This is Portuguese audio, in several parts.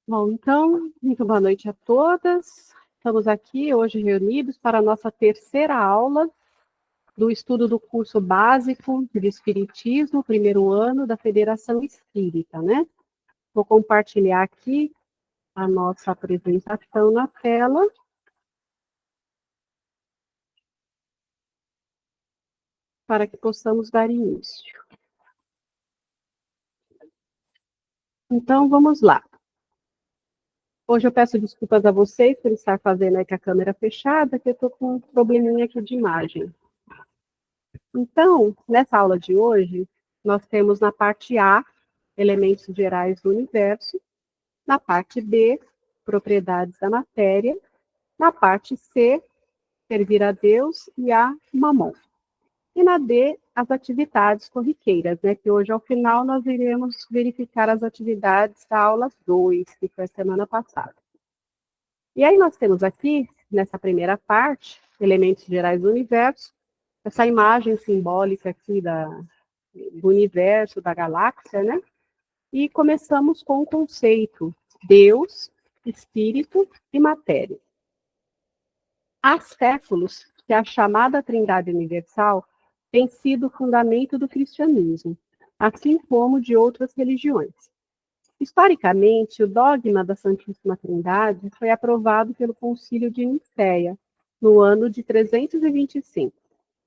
Bom, então, muito boa noite a todas. Estamos aqui hoje reunidos para a nossa terceira aula do estudo do curso básico de Espiritismo, primeiro ano da Federação Espírita, né? Vou compartilhar aqui a nossa apresentação na tela para que possamos dar início. Então, vamos lá. Hoje eu peço desculpas a vocês por estar fazendo aí com a câmera fechada, que eu estou com um probleminha aqui de imagem. Então, nessa aula de hoje, nós temos na parte A, elementos gerais do universo, na parte B, propriedades da matéria, na parte C, servir a Deus e a Mamon. E na D, as atividades corriqueiras, né, que hoje, ao final, nós iremos verificar as atividades da aula 2, que foi a semana passada. E aí nós temos aqui, nessa primeira parte, elementos gerais do universo, essa imagem simbólica aqui do universo, da galáxia, né? E começamos com o conceito Deus, Espírito e Matéria. Há séculos que a chamada Trindade Universal tem sido o fundamento do cristianismo, assim como de outras religiões. Historicamente, o dogma da Santíssima Trindade foi aprovado pelo Concílio de Nicéia, no ano de 325.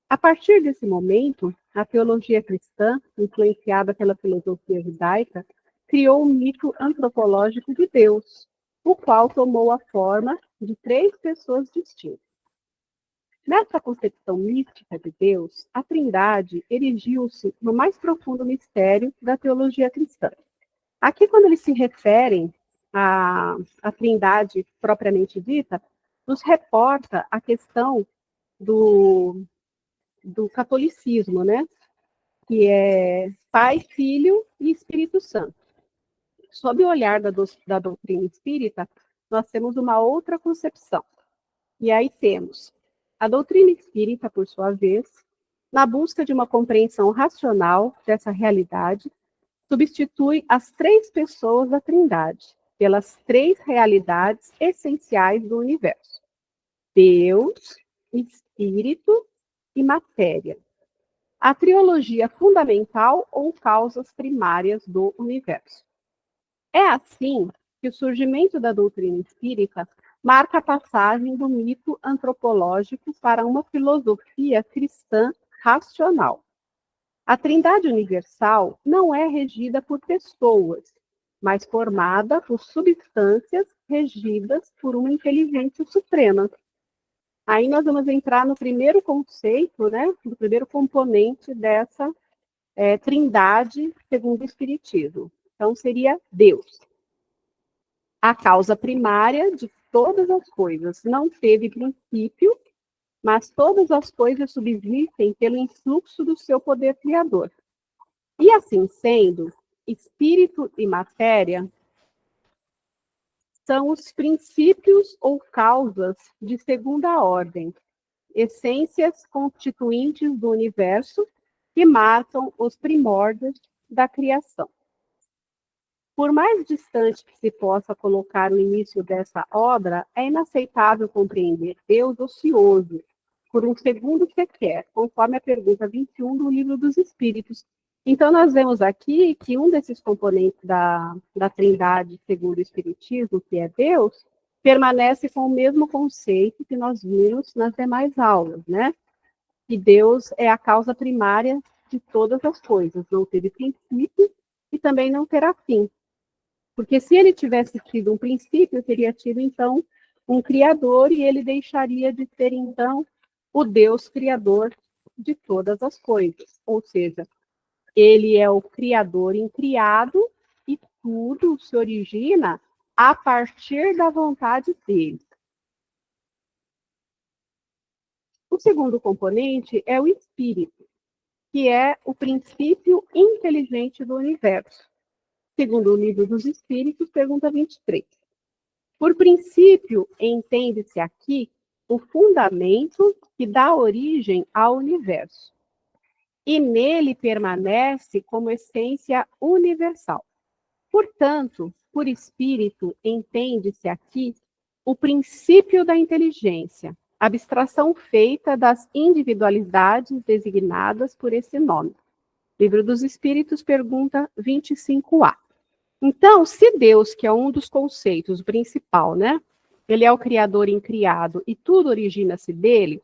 A partir desse momento, a teologia cristã, influenciada pela filosofia judaica, criou um mito antropológico de Deus, o qual tomou a forma de três pessoas distintas. Nessa concepção mística de Deus, a Trindade erigiu-se no mais profundo mistério da teologia cristã. Aqui, quando eles se referem à Trindade propriamente dita, nos reporta a questão do catolicismo, né? Que é Pai, Filho e Espírito Santo. Sob o olhar da doutrina espírita, nós temos uma outra concepção. E aí temos a doutrina espírita, por sua vez, na busca de uma compreensão racional dessa realidade, substitui as três pessoas da Trindade pelas três realidades essenciais do universo: Deus, Espírito e Matéria. A trilogia fundamental ou causas primárias do universo. É assim que o surgimento da doutrina espírita marca a passagem do mito antropológico para uma filosofia cristã racional. A Trindade Universal não é regida por pessoas, mas formada por substâncias regidas por uma inteligência suprema. Aí nós vamos entrar no primeiro conceito, né, no primeiro componente dessa Trindade segundo o Espiritismo. Então, seria Deus. A causa primária de todas as coisas. Não teve princípio, mas todas as coisas subsistem pelo influxo do seu poder criador. E assim sendo, espírito e matéria são os princípios ou causas de segunda ordem, essências constituintes do universo que marcam os primórdios da criação. Por mais distante que se possa colocar o início dessa obra, é inaceitável compreender Deus ocioso por um segundo sequer, conforme a pergunta 21 do Livro dos Espíritos. Então, nós vemos aqui que um desses componentes da Trindade, segundo o Espiritismo, que é Deus, permanece com o mesmo conceito que nós vimos nas demais aulas, né? Que Deus é a causa primária de todas as coisas, não teve princípio e também não terá fim. Porque se ele tivesse tido um princípio, teria tido, então, um criador, e ele deixaria de ser, então, o Deus criador de todas as coisas. Ou seja, ele é o criador incriado e tudo se origina a partir da vontade dele. O segundo componente é o espírito, que é o princípio inteligente do universo. Segundo o Livro dos Espíritos, pergunta 23. Por princípio, entende-se aqui o fundamento que dá origem ao universo, e nele permanece como essência universal. Portanto, por espírito, entende-se aqui o princípio da inteligência, abstração feita das individualidades designadas por esse nome. Livro dos Espíritos, pergunta 25A. Então, se Deus, que é um dos conceitos principal, né? Ele é o criador incriado e tudo origina-se dele,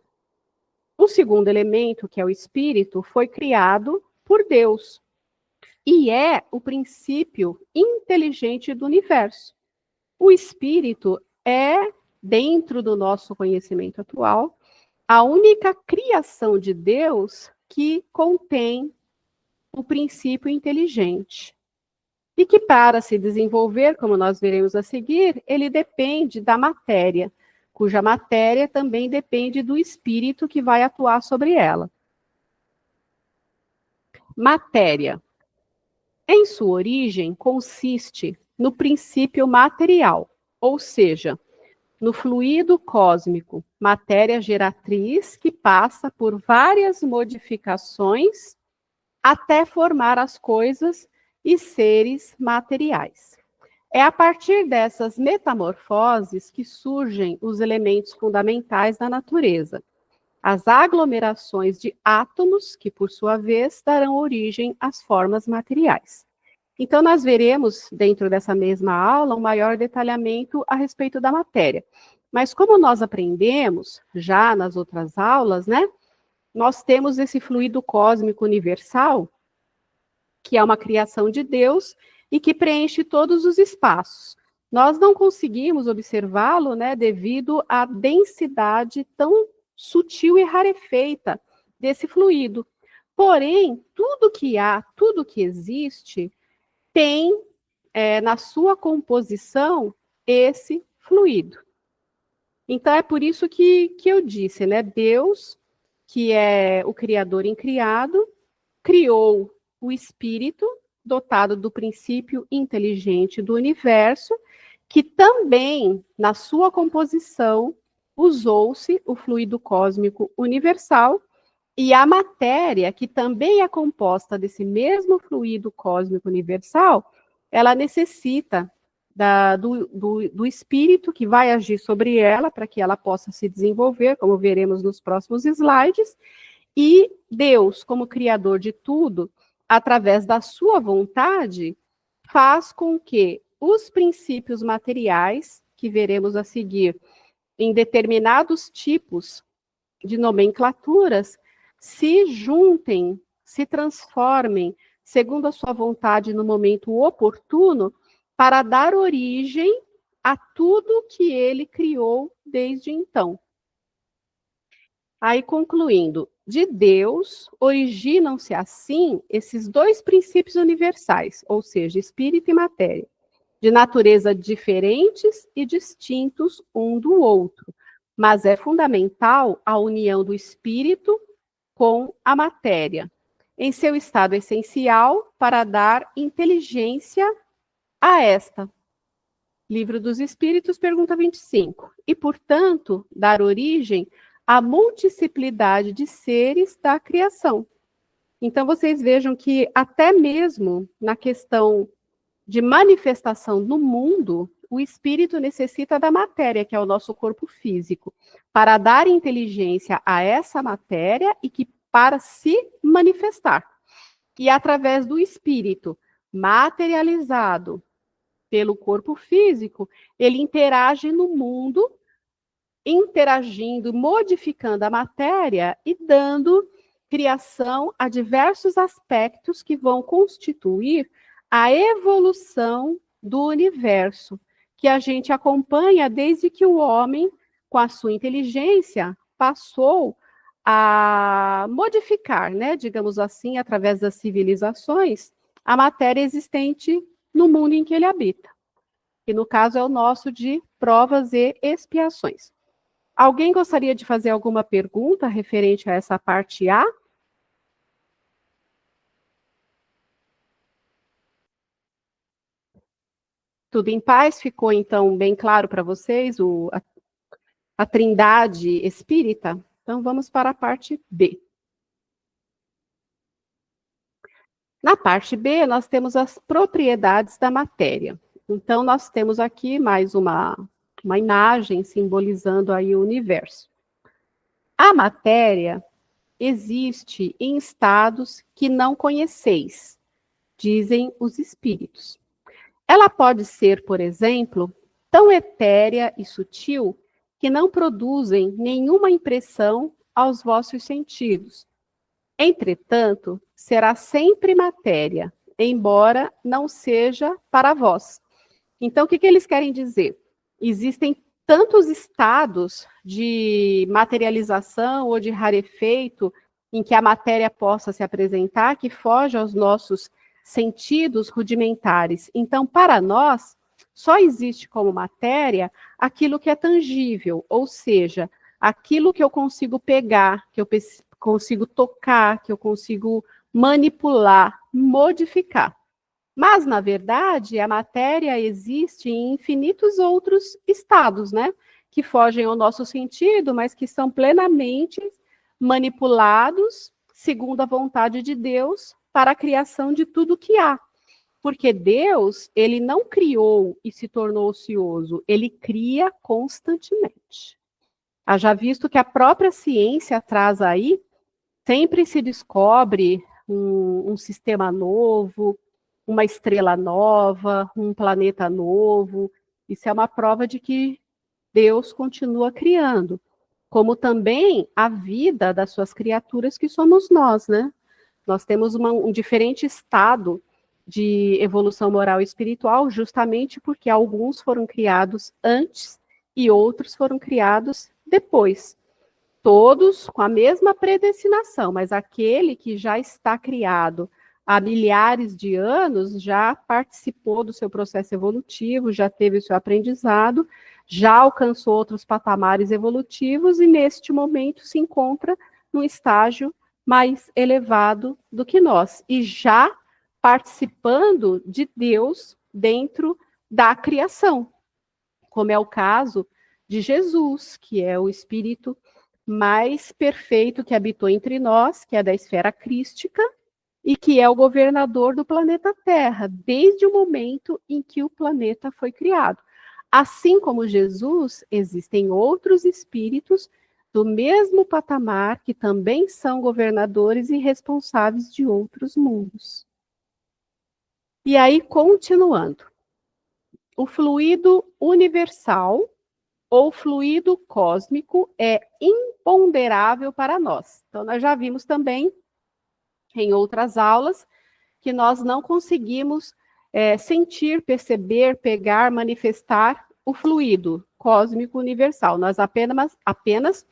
o segundo elemento, que é o espírito, foi criado por Deus e é o princípio inteligente do universo. O espírito é, dentro do nosso conhecimento atual, a única criação de Deus que contém o princípio inteligente. E que, para se desenvolver, como nós veremos a seguir, ele depende da matéria, cuja matéria também depende do espírito que vai atuar sobre ela. Matéria. Em sua origem, consiste no princípio material, ou seja, no fluido cósmico, matéria geratriz que passa por várias modificações até formar as coisas e seres materiais. É a partir dessas metamorfoses que surgem os elementos fundamentais da natureza, as aglomerações de átomos, que por sua vez darão origem às formas materiais. Então, nós veremos, dentro dessa mesma aula, um maior detalhamento a respeito da matéria. Mas como nós aprendemos já nas outras aulas, né? Nós temos esse fluido cósmico universal, que é uma criação de Deus e que preenche todos os espaços. Nós não conseguimos observá-lo, né, devido à densidade tão sutil e rarefeita desse fluido. Porém, tudo que há, tudo que existe, tem na sua composição esse fluido. Então, é por isso que eu disse, né? Deus, que é o Criador incriado, criou o espírito, dotado do princípio inteligente do universo, que também, na sua composição, usou-se o fluido cósmico universal, e a matéria, que também é composta desse mesmo fluido cósmico universal, ela necessita do espírito que vai agir sobre ela para que ela possa se desenvolver, como veremos nos próximos slides, e Deus, como criador de tudo, através da sua vontade, faz com que os princípios materiais, que veremos a seguir, em determinados tipos de nomenclaturas, se juntem, se transformem, segundo a sua vontade no momento oportuno, para dar origem a tudo que ele criou desde então. Aí, concluindo, de Deus originam-se assim esses dois princípios universais, ou seja, espírito e matéria, de natureza diferentes e distintos um do outro, mas é fundamental a união do espírito com a matéria, em seu estado essencial para dar inteligência a esta. Livro dos Espíritos, pergunta 25. E, portanto, dar origem à multiplicidade de seres da criação. Então, vocês vejam que até mesmo na questão de manifestação no mundo, o espírito necessita da matéria, que é o nosso corpo físico, para dar inteligência a essa matéria e que para se manifestar. E através do espírito materializado pelo corpo físico, ele interage no mundo, interagindo, modificando a matéria e dando criação a diversos aspectos que vão constituir a evolução do universo, que a gente acompanha desde que o homem, com a sua inteligência, passou a modificar, né, digamos assim, através das civilizações, a matéria existente no mundo em que ele habita. Que no caso é o nosso de provas e expiações. Alguém gostaria de fazer alguma pergunta referente a essa parte A? Tudo em paz? Ficou, então, bem claro para vocês a trindade espírita? Então, vamos para a parte B. Na parte B, nós temos as propriedades da matéria. Então, nós temos aqui mais uma imagem simbolizando aí o universo. A matéria existe em estados que não conheceis, dizem os espíritos. Ela pode ser, por exemplo, tão etérea e sutil que não produzem nenhuma impressão aos vossos sentidos. Entretanto, será sempre matéria, embora não seja para vós. Então, o que eles querem dizer? Existem tantos estados de materialização ou de rarefeito em que a matéria possa se apresentar que foge aos nossos sentidos rudimentares. Então, para nós, só existe como matéria aquilo que é tangível, ou seja, aquilo que eu consigo pegar, que eu consigo tocar, que eu consigo manipular, modificar. Mas, na verdade, a matéria existe em infinitos outros estados, né? Que fogem ao nosso sentido, mas que são plenamente manipulados segundo a vontade de Deus para a criação de tudo que há. Porque Deus, ele não criou e se tornou ocioso, ele cria constantemente. Haja visto que a própria ciência traz aí, sempre se descobre um sistema novo, uma estrela nova, um planeta novo. Isso é uma prova de que Deus continua criando, como também a vida das suas criaturas, que somos nós, né? Nós temos um diferente estado de evolução moral e espiritual, justamente porque alguns foram criados antes e outros foram criados depois. Todos com a mesma predestinação, mas aquele que já está criado há milhares de anos já participou do seu processo evolutivo, já teve o seu aprendizado, já alcançou outros patamares evolutivos e neste momento se encontra num estágio mais elevado do que nós e já participando de Deus dentro da criação, como é o caso de Jesus, que é o Espírito mais perfeito que habitou entre nós, que é da esfera crística, e que é o governador do planeta Terra, desde o momento em que o planeta foi criado. Assim como Jesus, existem outros espíritos do mesmo patamar que também são governadores e responsáveis de outros mundos. E aí, continuando. O fluido universal ou fluido cósmico é imponderável para nós. Então, nós já vimos também em outras aulas que nós não conseguimos sentir, perceber, pegar, manifestar o fluido cósmico universal. Nós apenas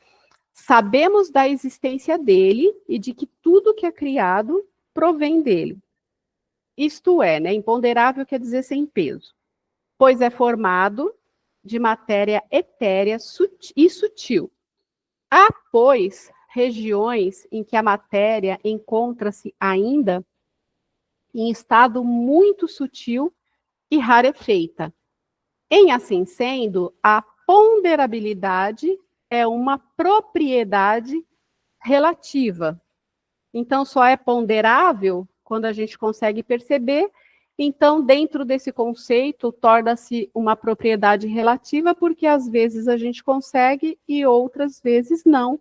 sabemos da existência dele e de que tudo que é criado provém dele. Isto é, né, imponderável quer dizer sem peso, pois é formado de matéria etérea e sutil. Há, pois, regiões em que a matéria encontra-se ainda em estado muito sutil e rarefeita. Em assim sendo, a ponderabilidade é uma propriedade relativa. Então, só é ponderável quando a gente consegue perceber. Então, dentro desse conceito, torna-se uma propriedade relativa, porque às vezes a gente consegue e outras vezes não,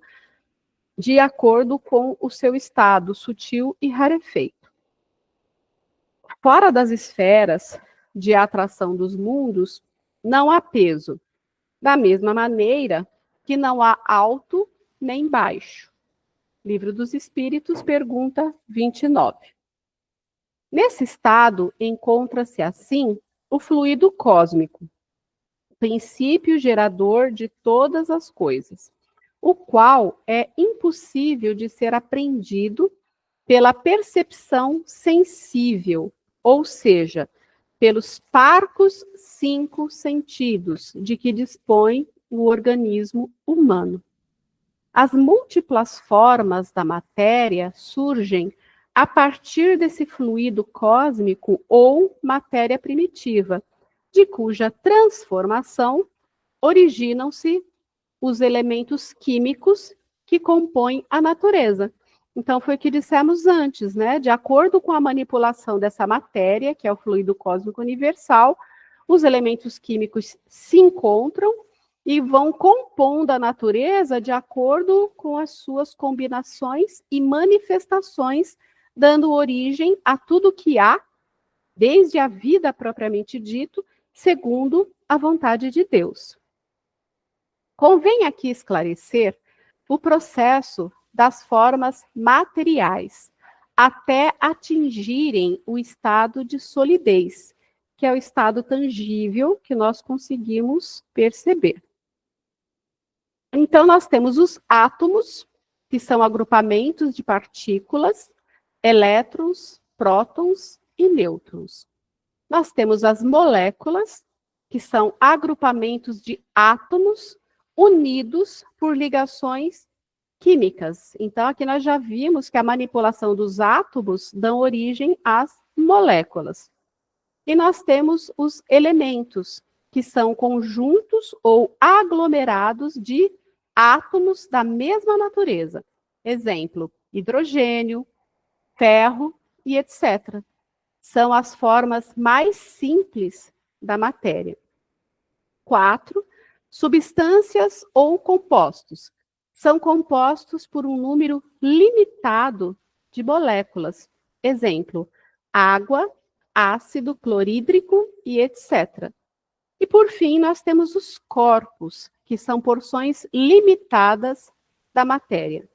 de acordo com o seu estado sutil e rarefeito. Fora das esferas de atração dos mundos, não há peso. Da mesma maneira que não há alto nem baixo. Livro dos Espíritos, pergunta 29. Nesse estado, encontra-se, assim, o fluido cósmico, princípio gerador de todas as coisas, o qual é impossível de ser apreendido pela percepção sensível, ou seja, pelos parcos 5 sentidos de que dispõe o organismo humano. As múltiplas formas da matéria surgem a partir desse fluido cósmico ou matéria primitiva, de cuja transformação originam-se os elementos químicos que compõem a natureza. Então, foi o que dissemos antes, né? De acordo com a manipulação dessa matéria, que é o fluido cósmico universal, os elementos químicos se encontram e vão compondo a natureza de acordo com as suas combinações e manifestações, dando origem a tudo que há, desde a vida propriamente dito, segundo a vontade de Deus. Convém aqui esclarecer o processo das formas materiais, até atingirem o estado de solidez, que é o estado tangível que nós conseguimos perceber. Então, nós temos os átomos, que são agrupamentos de partículas, elétrons, prótons e nêutrons. Nós temos as moléculas, que são agrupamentos de átomos unidos por ligações químicas. Então, aqui nós já vimos que a manipulação dos átomos dão origem às moléculas. E nós temos os elementos, que são conjuntos ou aglomerados de átomos da mesma natureza. Exemplo, hidrogênio, ferro e etc. São as formas mais simples da matéria. 4, substâncias ou compostos. São compostos por um número limitado de moléculas. Exemplo, água, ácido clorídrico e etc. E, por fim, nós temos os corpos, que são porções limitadas da matéria.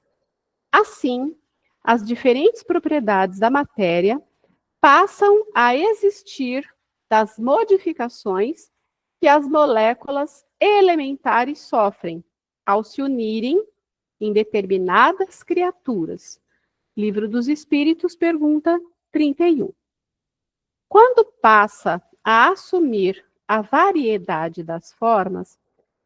Assim, as diferentes propriedades da matéria passam a existir das modificações que as moléculas elementares sofrem ao se unirem em determinadas criaturas. Livro dos Espíritos, pergunta 31. Quando passa a assumir a variedade das formas,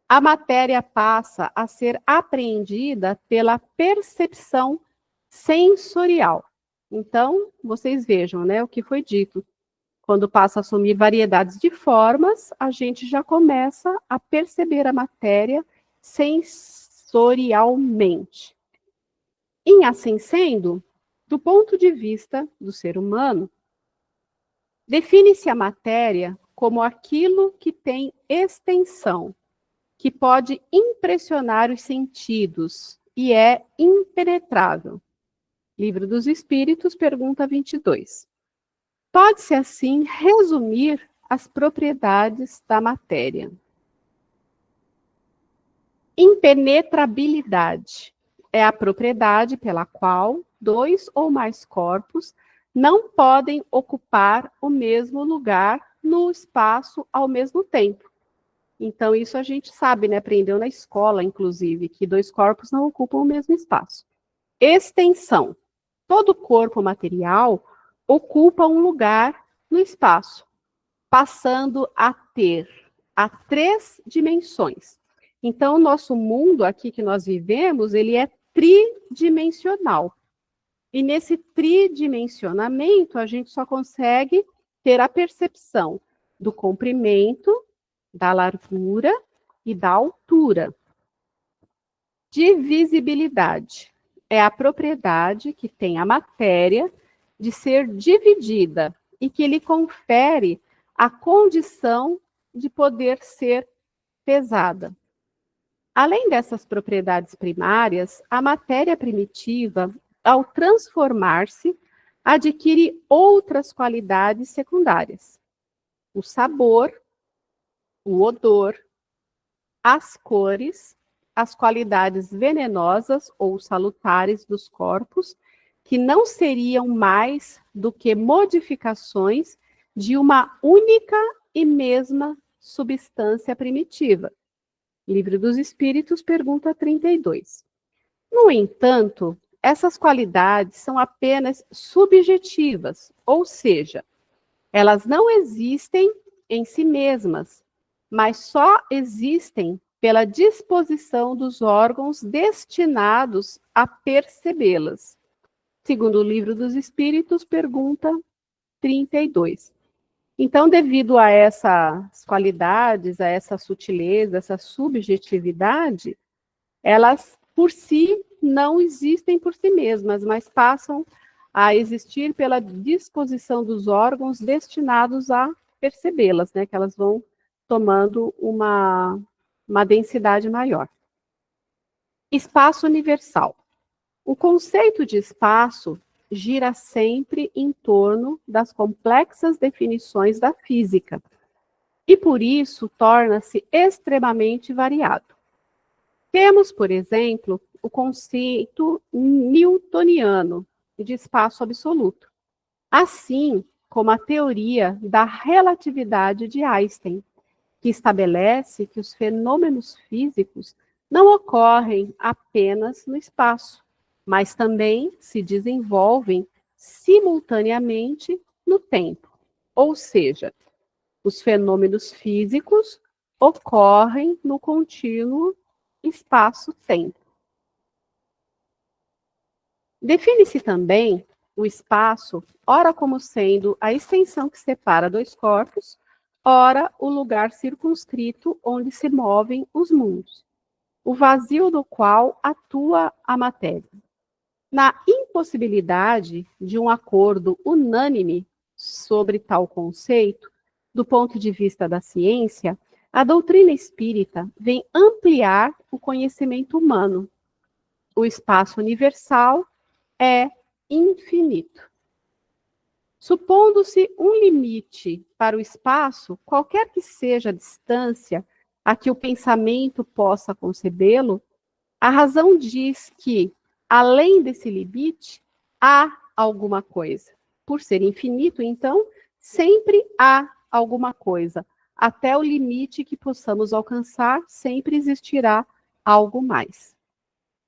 a matéria passa a ser apreendida pela percepção sensorial. Então, vocês vejam, né, o que foi dito. Quando passa a assumir variedades de formas, a gente já começa a perceber a matéria sensorialmente. Em assim sendo, do ponto de vista do ser humano, define-se a matéria como aquilo que tem extensão, que pode impressionar os sentidos e é impenetrável. Livro dos Espíritos, pergunta 22. Pode-se, assim, resumir as propriedades da matéria. Impenetrabilidade é a propriedade pela qual 2 ou mais corpos não podem ocupar o mesmo lugar no espaço ao mesmo tempo. Então, isso a gente sabe, né? Aprendeu na escola, inclusive, que 2 corpos não ocupam o mesmo espaço. Extensão. Todo corpo material ocupa um lugar no espaço, passando a ter 3 dimensões. Então, o nosso mundo aqui que nós vivemos, ele é tridimensional. E nesse tridimensionamento, a gente só consegue ter a percepção do comprimento, da largura e da altura. Divisibilidade é a propriedade que tem a matéria de ser dividida e que lhe confere a condição de poder ser pesada. Além dessas propriedades primárias, a matéria primitiva, ao transformar-se, adquire outras qualidades secundárias. O sabor, o odor, as cores, as qualidades venenosas ou salutares dos corpos, que não seriam mais do que modificações de uma única e mesma substância primitiva. Livro dos Espíritos, pergunta 32. No entanto, essas qualidades são apenas subjetivas, ou seja, elas não existem em si mesmas, mas só existem pela disposição dos órgãos destinados a percebê-las. Segundo o Livro dos Espíritos, pergunta 32. Então, devido a essas qualidades, a essa sutileza, essa subjetividade, elas por si, não existem por si mesmas, mas passam a existir pela disposição dos órgãos destinados a percebê-las, né? Que elas vão tomando uma densidade maior. Espaço universal. O conceito de espaço gira sempre em torno das complexas definições da física, e por isso torna-se extremamente variado. Temos, por exemplo, o conceito newtoniano de espaço absoluto, assim como a teoria da relatividade de Einstein, que estabelece que os fenômenos físicos não ocorrem apenas no espaço, mas também se desenvolvem simultaneamente no tempo. Ou seja, os fenômenos físicos ocorrem no contínuo espaço-tempo. Define-se também o espaço, ora como sendo a extensão que separa dois corpos, ora o lugar circunscrito onde se movem os mundos, o vazio do qual atua a matéria. Na impossibilidade de um acordo unânime sobre tal conceito, do ponto de vista da ciência, a doutrina espírita vem ampliar o conhecimento humano. O espaço universal é infinito. Supondo-se um limite para o espaço, qualquer que seja a distância a que o pensamento possa concebê-lo, a razão diz que, além desse limite, há alguma coisa. Por ser infinito, então, sempre há alguma coisa. Até o limite que possamos alcançar, sempre existirá algo mais.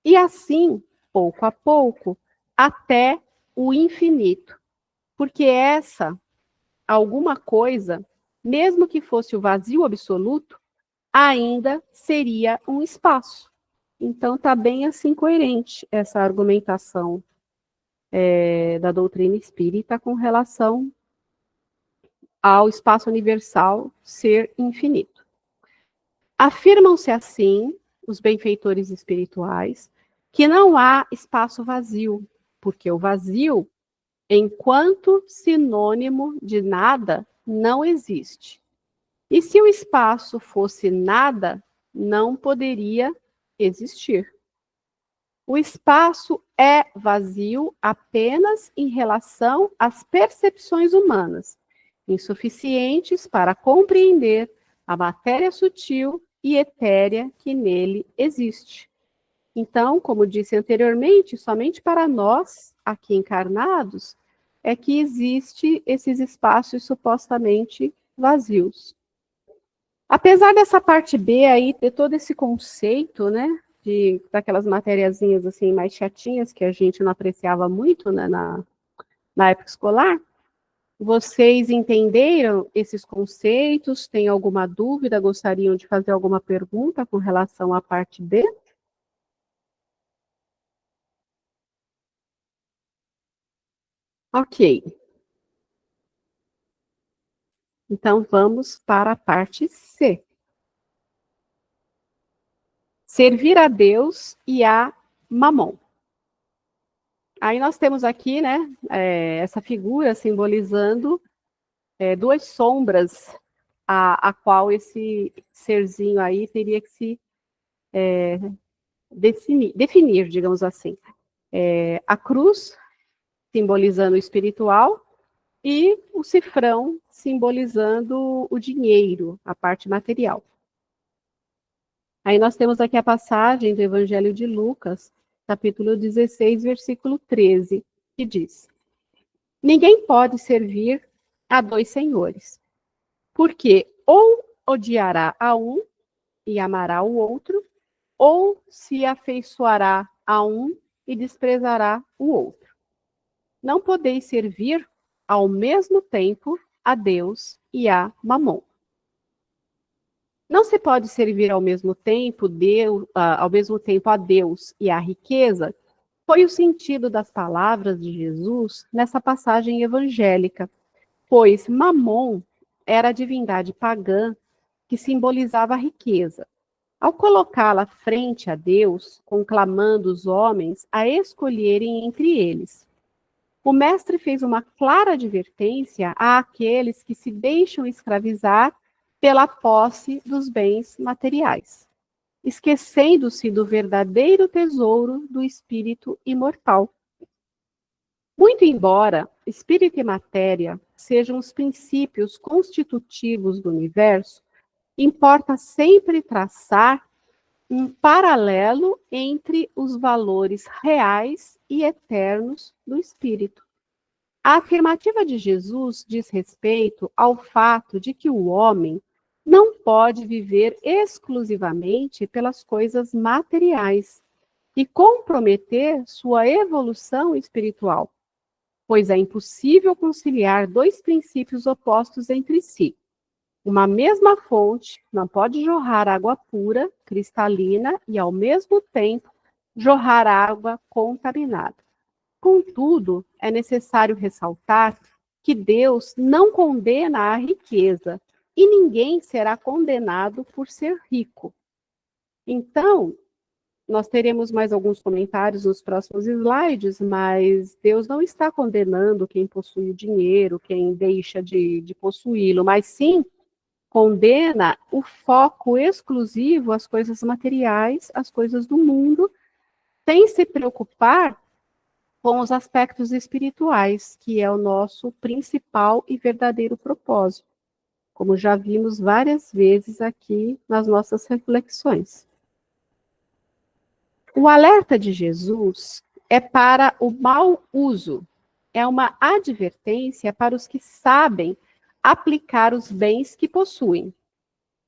E assim, pouco a pouco, até o infinito. Porque essa alguma coisa, mesmo que fosse o vazio absoluto, ainda seria um espaço. Então, está bem assim coerente essa argumentação da doutrina espírita com relação ao espaço universal ser infinito. Afirmam-se assim, os benfeitores espirituais, que não há espaço vazio, porque o vazio, enquanto sinônimo de nada, não existe. E se o espaço fosse nada, não poderia existir. O espaço é vazio apenas em relação às percepções humanas, insuficientes para compreender a matéria sutil e etérea que nele existe. Então, como disse anteriormente, somente para nós, aqui encarnados, é que existe esses espaços supostamente vazios. Apesar dessa parte B aí ter todo esse conceito, né, daquelas matériazinhas assim mais chatinhas que a gente não apreciava muito, né, na época escolar, vocês entenderam esses conceitos? Tem alguma dúvida? Gostariam de fazer alguma pergunta com relação à parte B? Ok. Então, vamos para a parte C. Servir a Deus e a Mamon. Aí nós temos aqui, né, essa figura simbolizando duas sombras a qual esse serzinho aí teria que se definir, digamos assim. A cruz, simbolizando o espiritual, e o cifrão, simbolizando o dinheiro, a parte material. Aí nós temos aqui a passagem do Evangelho de Lucas, capítulo 16, versículo 13, que diz: Ninguém pode servir a dois senhores, porque ou odiará a um e amará o outro, ou se afeiçoará a um e desprezará o outro. Não podeis servir ao mesmo tempo a Deus e a Mamon. Não se pode servir ao mesmo tempo a Deus e à riqueza, foi o sentido das palavras de Jesus nessa passagem evangélica, pois Mamon era a divindade pagã que simbolizava a riqueza. Ao colocá-la frente a Deus, conclamando os homens a escolherem entre eles, o mestre fez uma clara advertência àqueles que se deixam escravizar pela posse dos bens materiais, esquecendo-se do verdadeiro tesouro do espírito imortal. Muito embora espírito e matéria sejam os princípios constitutivos do universo, importa sempre traçar um paralelo entre os valores reais e eternos do espírito. A afirmativa de Jesus diz respeito ao fato de que o homem não pode viver exclusivamente pelas coisas materiais e comprometer sua evolução espiritual, pois é impossível conciliar dois princípios opostos entre si. Uma mesma fonte não pode jorrar água pura, cristalina e, ao mesmo tempo, jorrar água contaminada. Contudo, é necessário ressaltar que Deus não condena a riqueza e ninguém será condenado por ser rico. Então, nós teremos mais alguns comentários nos próximos slides, mas Deus não está condenando quem possui o dinheiro, quem deixa de possuí-lo, mas sim condena o foco exclusivo às coisas materiais, às coisas do mundo, sem se preocupar com os aspectos espirituais, que é o nosso principal e verdadeiro propósito, como já vimos várias vezes aqui nas nossas reflexões. O alerta de Jesus é para o mau uso, é uma advertência para os que sabem aplicar os bens que possuem,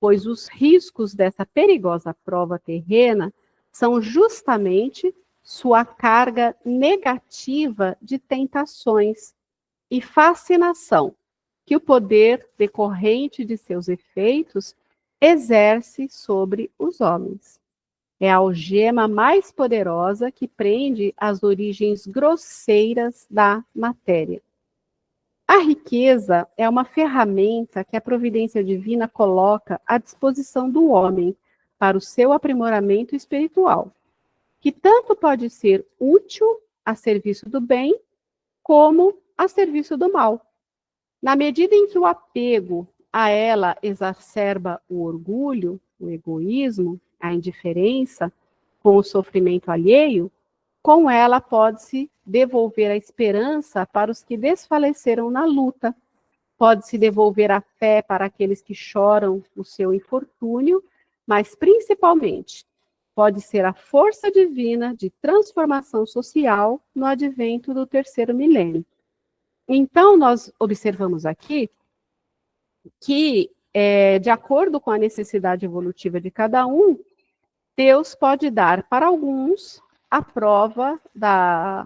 pois os riscos dessa perigosa prova terrena são justamente sua carga negativa de tentações e fascinação que o poder decorrente de seus efeitos exerce sobre os homens. É a algema mais poderosa que prende as origens grosseiras da matéria. A riqueza é uma ferramenta que a providência divina coloca à disposição do homem para o seu aprimoramento espiritual, que tanto pode ser útil a serviço do bem, como a serviço do mal. Na medida em que o apego a ela exacerba o orgulho, o egoísmo, a indiferença com o sofrimento alheio, com ela pode-se devolver a esperança para os que desfaleceram na luta, pode-se devolver a fé para aqueles que choram o seu infortúnio, mas principalmente pode ser a força divina de transformação social no advento do terceiro milênio. Então, nós observamos aqui que, de acordo com a necessidade evolutiva de cada um, Deus pode dar para alguns a prova da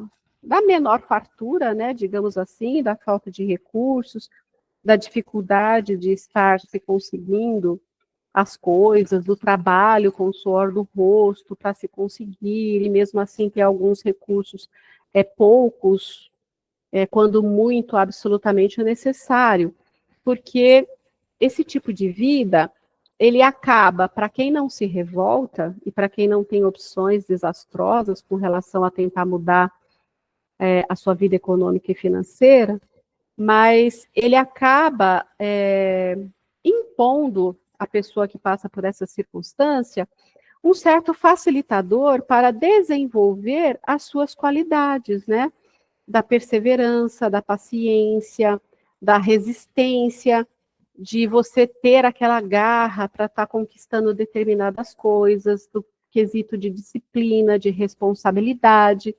menor fartura, né, digamos assim, da falta de recursos, da dificuldade de estar se conseguindo as coisas, do trabalho com o suor do rosto para se conseguir, e mesmo assim ter alguns recursos poucos, quando muito, absolutamente necessário, porque esse tipo de vida, ele acaba, para quem não se revolta, e para quem não tem opções desastrosas com relação a tentar mudar a sua vida econômica e financeira, mas ele acaba impondo à pessoa que passa por essa circunstância um certo facilitador para desenvolver as suas qualidades, né? Da perseverança, da paciência, da resistência, de você ter aquela garra para estar conquistando determinadas coisas, do quesito de disciplina, de responsabilidade.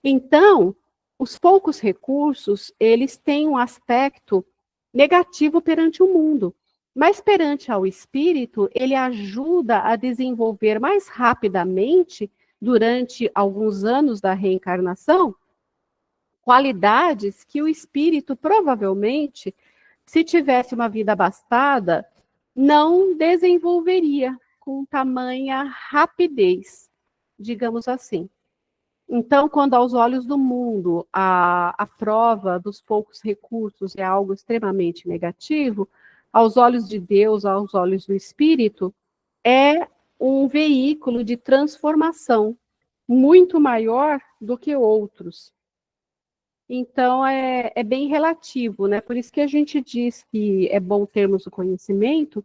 Então, os poucos recursos, eles têm um aspecto negativo perante o mundo, mas perante ao espírito, ele ajuda a desenvolver mais rapidamente, durante alguns anos da reencarnação, qualidades que o espírito provavelmente, se tivesse uma vida abastada, não desenvolveria com tamanha rapidez, digamos assim. Então, quando aos olhos do mundo a prova dos poucos recursos é algo extremamente negativo, aos olhos de Deus, aos olhos do Espírito, é um veículo de transformação muito maior do que outros. Então, é bem relativo, né? Por isso que a gente diz que é bom termos o conhecimento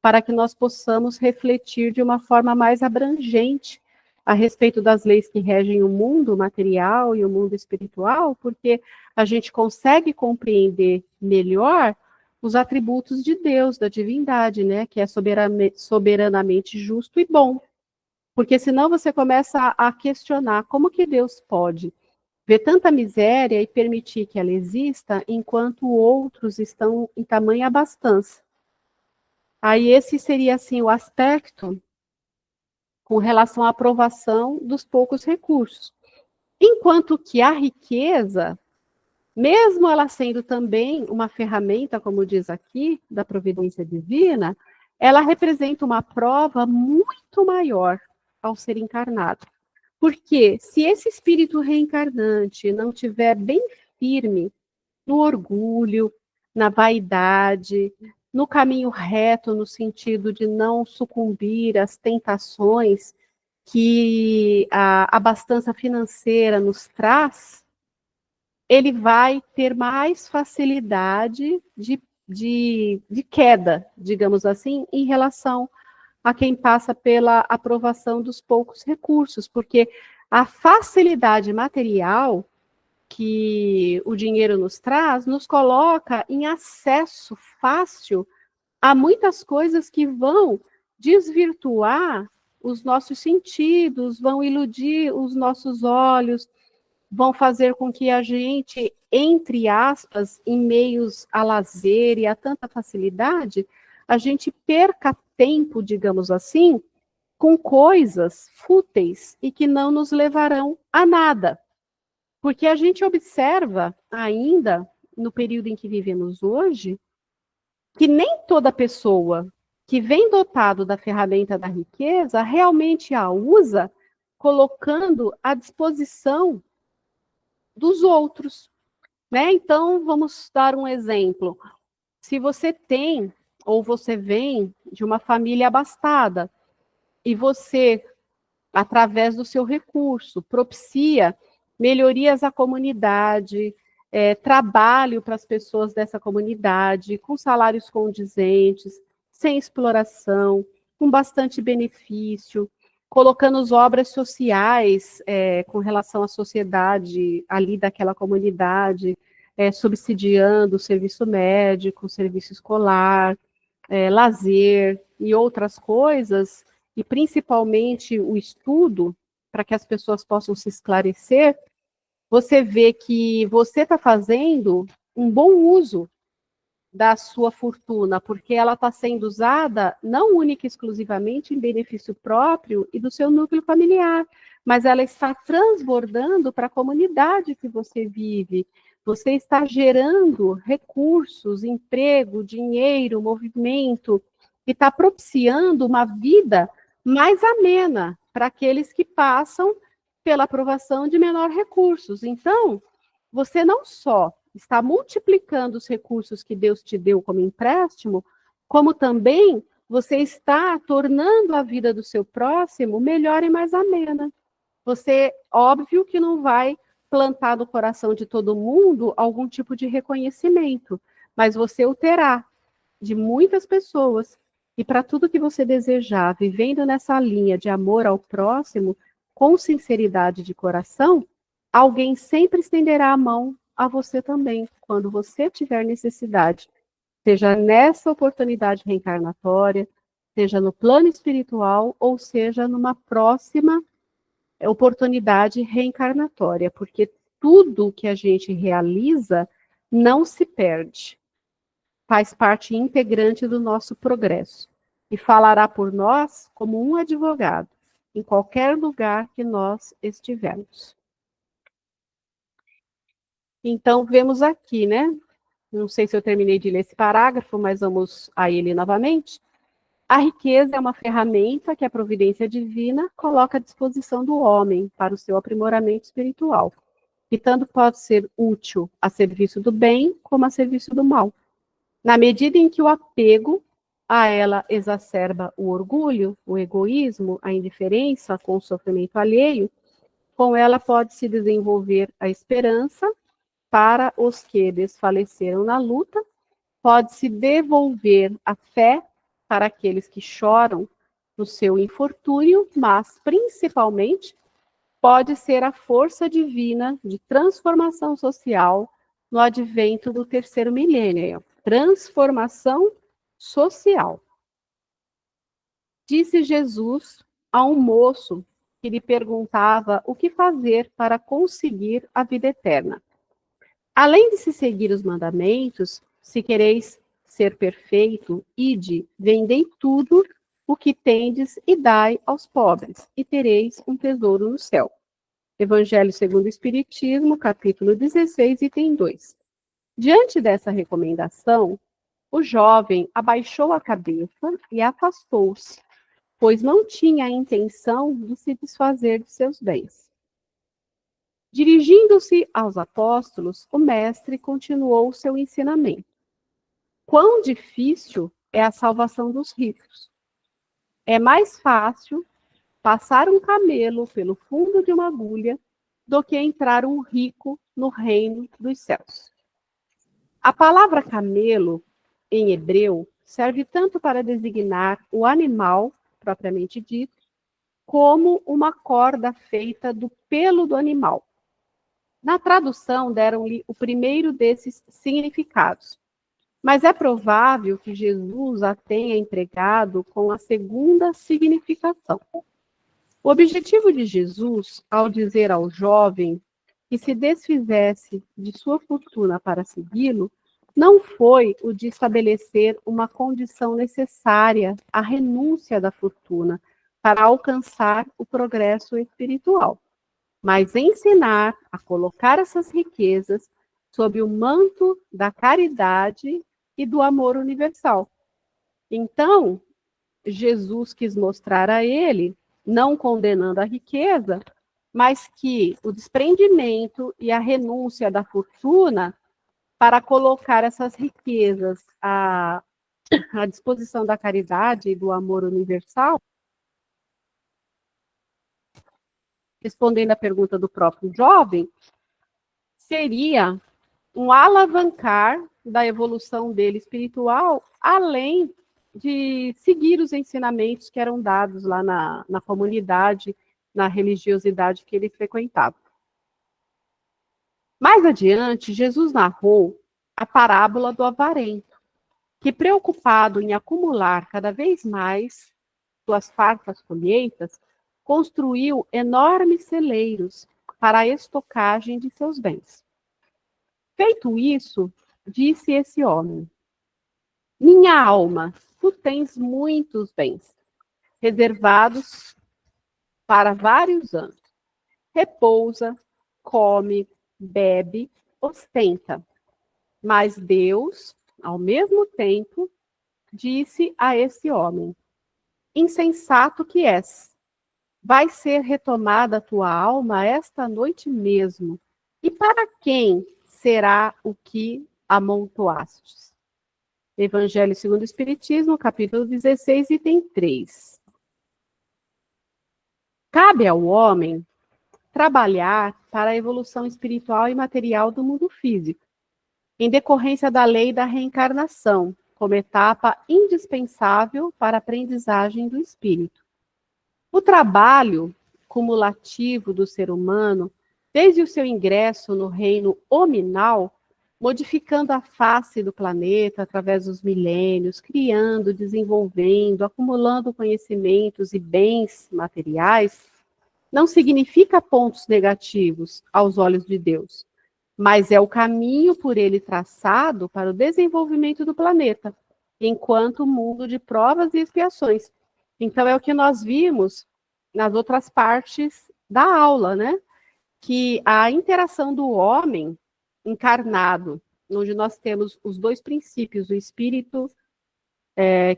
para que nós possamos refletir de uma forma mais abrangente a respeito das leis que regem o mundo material e o mundo espiritual, porque a gente consegue compreender melhor os atributos de Deus, da divindade, né? Que é soberanamente justo e bom. Porque senão você começa a questionar como que Deus pode ver tanta miséria e permitir que ela exista, enquanto outros estão em tamanha abastança. Aí esse seria, assim, o aspecto com relação à aprovação dos poucos recursos. Enquanto que a riqueza, mesmo ela sendo também uma ferramenta, como diz aqui, da providência divina, ela representa uma prova muito maior ao ser encarnado. Porque se esse espírito reencarnante não tiver bem firme no orgulho, na vaidade, no caminho reto, no sentido de não sucumbir às tentações que a abastança financeira nos traz, ele vai ter mais facilidade de queda, digamos assim, em relação a quem passa pela aprovação dos poucos recursos, porque a facilidade material que o dinheiro nos traz, nos coloca em acesso fácil a muitas coisas que vão desvirtuar os nossos sentidos, vão iludir os nossos olhos, vão fazer com que a gente, entre aspas, em meios a lazer e a tanta facilidade, a gente perca tempo, digamos assim, com coisas fúteis e que não nos levarão a nada. Porque a gente observa ainda, no período em que vivemos hoje, que nem toda pessoa que vem dotado da ferramenta da riqueza realmente a usa colocando à disposição dos outros, né? Então, vamos dar um exemplo. Se você tem ou você vem de uma família abastada e você, através do seu recurso, propicia melhorias à comunidade, trabalho para as pessoas dessa comunidade, com salários condizentes, sem exploração, com bastante benefício, colocando as obras sociais com relação à sociedade ali daquela comunidade, subsidiando o serviço médico, o serviço escolar, lazer e outras coisas, e principalmente o estudo, para que as pessoas possam se esclarecer, você vê que você está fazendo um bom uso da sua fortuna, porque ela está sendo usada não única e exclusivamente em benefício próprio e do seu núcleo familiar, mas ela está transbordando para a comunidade que você vive. Você está gerando recursos, emprego, dinheiro, movimento, e está propiciando uma vida mais amena para aqueles que passam pela aprovação de menor recursos. Então, você não só está multiplicando os recursos que Deus te deu como empréstimo, como também você está tornando a vida do seu próximo melhor e mais amena. Você, óbvio que não vai plantar no coração de todo mundo algum tipo de reconhecimento, mas você o terá de muitas pessoas. E para tudo que você desejar, vivendo nessa linha de amor ao próximo, com sinceridade de coração, alguém sempre estenderá a mão a você também, quando você tiver necessidade, seja nessa oportunidade reencarnatória, seja no plano espiritual, ou seja numa próxima oportunidade reencarnatória, porque tudo que a gente realiza não se perde, faz parte integrante do nosso progresso e falará por nós como um advogado, em qualquer lugar que nós estivermos. Então, vemos aqui, né? Não sei se eu terminei de ler esse parágrafo, mas vamos a ele novamente. A riqueza é uma ferramenta que a providência divina coloca à disposição do homem para o seu aprimoramento espiritual, que tanto pode ser útil a serviço do bem como a serviço do mal, na medida em que o apego A ela exacerba o orgulho, o egoísmo, a indiferença com o sofrimento alheio. Com ela pode-se desenvolver a esperança para os que desfaleceram na luta, pode-se devolver a fé para aqueles que choram no seu infortúnio, mas, principalmente, pode ser a força divina de transformação social no advento do terceiro milênio. Transformação social. Disse Jesus a um moço que lhe perguntava o que fazer para conseguir a vida eterna. Além de se seguir os mandamentos, se quereis ser perfeito, ide, vendei tudo o que tendes e dai aos pobres, e tereis um tesouro no céu. Evangelho segundo o Espiritismo, capítulo 16, item 2. Diante dessa recomendação, o jovem abaixou a cabeça e afastou-se, pois não tinha a intenção de se desfazer de seus bens. Dirigindo-se aos apóstolos, o mestre continuou seu ensinamento. Quão difícil é a salvação dos ricos! É mais fácil passar um camelo pelo fundo de uma agulha do que entrar um rico no reino dos céus. A palavra camelo, em hebreu, serve tanto para designar o animal, propriamente dito, como uma corda feita do pelo do animal. Na tradução, deram-lhe o primeiro desses significados, mas é provável que Jesus a tenha empregado com a segunda significação. O objetivo de Jesus, ao dizer ao jovem que se desfizesse de sua fortuna para segui-lo, não foi o de estabelecer uma condição necessária à renúncia da fortuna para alcançar o progresso espiritual, mas ensinar a colocar essas riquezas sob o manto da caridade e do amor universal. Então, Jesus quis mostrar a ele, não condenando a riqueza, mas que o desprendimento e a renúncia da fortuna para colocar essas riquezas à disposição da caridade e do amor universal, respondendo à pergunta do próprio jovem, seria um alavancar da evolução dele espiritual, além de seguir os ensinamentos que eram dados lá na comunidade, na religiosidade que ele frequentava. Mais adiante, Jesus narrou a parábola do avarento, que, preocupado em acumular cada vez mais suas fartas colheitas, construiu enormes celeiros para a estocagem de seus bens. Feito isso, disse esse homem: minha alma, tu tens muitos bens, reservados para vários anos. Repousa, come, bebe, ostenta. Mas Deus, ao mesmo tempo, disse a esse homem: insensato que és, vai ser retomada a tua alma esta noite mesmo. E para quem será o que amontoastes? Evangelho segundo o Espiritismo, capítulo 16, item 3. Cabe ao homem trabalhar para a evolução espiritual e material do mundo físico, em decorrência da lei da reencarnação, como etapa indispensável para a aprendizagem do espírito. O trabalho cumulativo do ser humano, desde o seu ingresso no reino hominal, modificando a face do planeta através dos milênios, criando, desenvolvendo, acumulando conhecimentos e bens materiais, não significa pontos negativos aos olhos de Deus, mas é o caminho por ele traçado para o desenvolvimento do planeta, enquanto mundo de provas e expiações. Então, é o que nós vimos nas outras partes da aula, né? Que a interação do homem encarnado, onde nós temos os dois princípios, o espírito,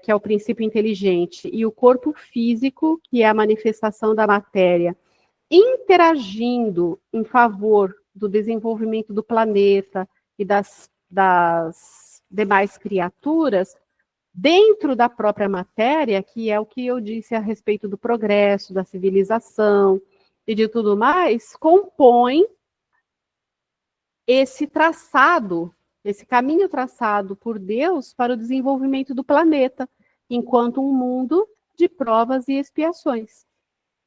que é o princípio inteligente, e o corpo físico, que é a manifestação da matéria, interagindo em favor do desenvolvimento do planeta e das demais criaturas, dentro da própria matéria, que é o que eu disse a respeito do progresso, da civilização e de tudo mais, compõe esse traçado, esse caminho traçado por Deus para o desenvolvimento do planeta, enquanto um mundo de provas e expiações.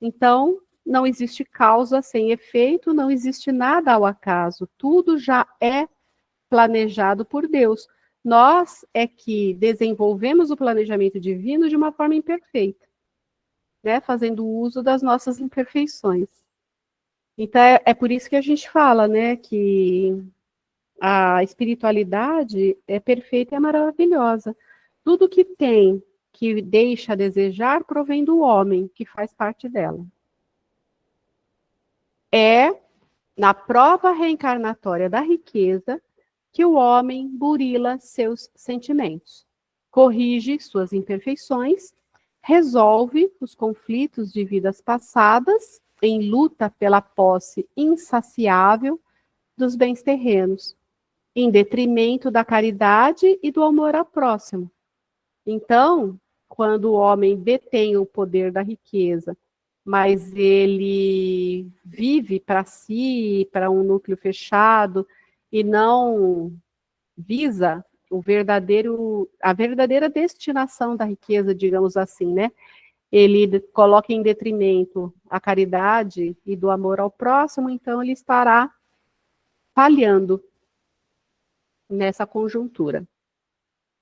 Então, não existe causa sem efeito, não existe nada ao acaso, tudo já é planejado por Deus. Nós é que desenvolvemos o planejamento divino de uma forma imperfeita, né, fazendo uso das nossas imperfeições. Então, é por isso que a gente fala, né, que a espiritualidade é perfeita e é maravilhosa. Tudo que tem que deixa a desejar provém do homem, que faz parte dela. É na prova reencarnatória da riqueza que o homem burila seus sentimentos, corrige suas imperfeições, resolve os conflitos de vidas passadas em luta pela posse insaciável dos bens terrenos, em detrimento da caridade e do amor ao próximo. Então, quando o homem detém o poder da riqueza, mas ele vive para si, para um núcleo fechado, e não visa a verdadeira destinação da riqueza, digamos assim, né? Ele coloca em detrimento a caridade e do amor ao próximo, então ele estará falhando nessa conjuntura.